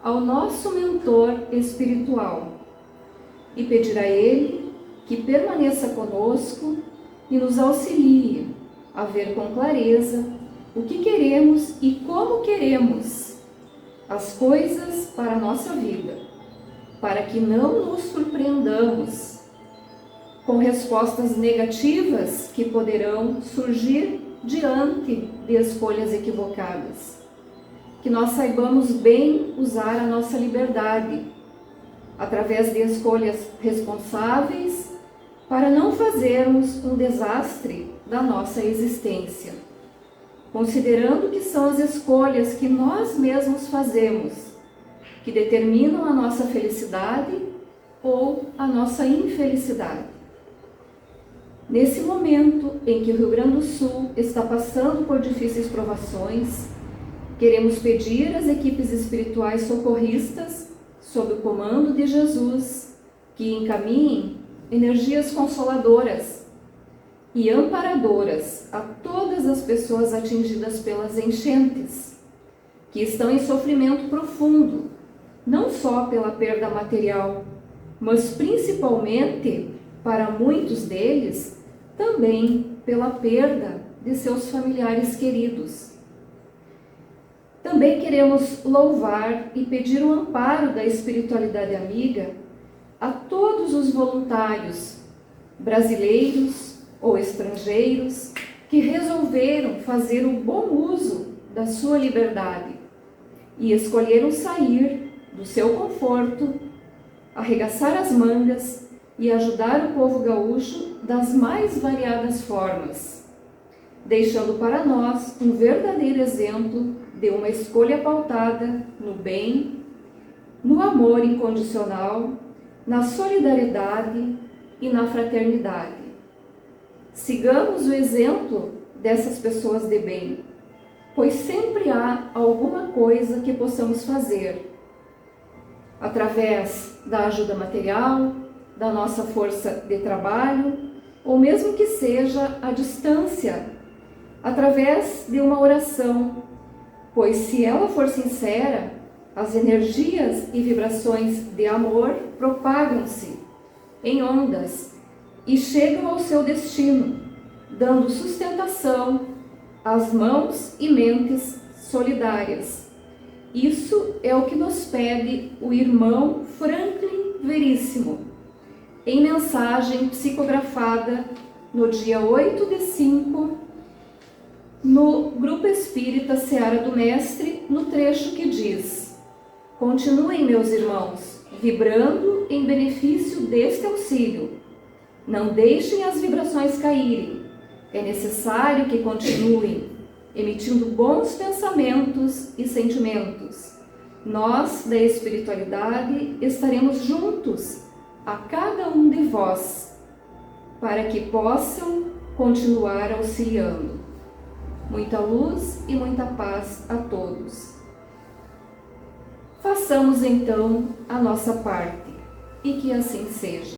[SPEAKER 1] ao nosso mentor espiritual e pedir a ele que permaneça conosco e nos auxilie a ver com clareza o que queremos e como queremos as coisas para a nossa vida, para que não nos surpreendamos com respostas negativas que poderão surgir diante de escolhas equivocadas. Que nós saibamos bem usar a nossa liberdade, através de escolhas responsáveis, para não fazermos um desastre da nossa existência, considerando que são as escolhas que nós mesmos fazemos, que determinam a nossa felicidade ou a nossa infelicidade. Nesse momento em que o Rio Grande do Sul está passando por difíceis provações, queremos pedir às equipes espirituais socorristas, sob o comando de Jesus, que encaminhem energias consoladoras e amparadoras a todas as pessoas atingidas pelas enchentes, que estão em sofrimento profundo, não só pela perda material, mas principalmente, para muitos deles, também pela perda de seus familiares queridos. Também queremos louvar e pedir o amparo da espiritualidade amiga a todos os voluntários, brasileiros ou estrangeiros, que resolveram fazer o bom uso da sua liberdade e escolheram sair do seu conforto, arregaçar as mangas e ajudar o povo gaúcho das mais variadas formas, deixando para nós um verdadeiro exemplo de uma escolha pautada no bem, no amor incondicional, na solidariedade e na fraternidade. Sigamos o exemplo dessas pessoas de bem, pois sempre há alguma coisa que possamos fazer, através da ajuda material, da nossa força de trabalho, ou mesmo que seja à distância, através de uma oração, pois se ela for sincera, as energias e vibrações de amor propagam-se em ondas e chegam ao seu destino, dando sustentação às mãos e mentes solidárias. Isso é o que nos pede o irmão Franklin Veríssimo, em mensagem psicografada no dia 8/5, no Grupo Espírita Seara do Mestre, no trecho que diz: continuem, meus irmãos, vibrando em benefício deste auxílio. Não deixem as vibrações caírem. É necessário que continuem emitindo bons pensamentos e sentimentos. Nós, da espiritualidade, estaremos juntos a cada um de vós, para que possam continuar auxiliando. Muita luz e muita paz a todos. Façamos então a nossa parte, e que assim seja.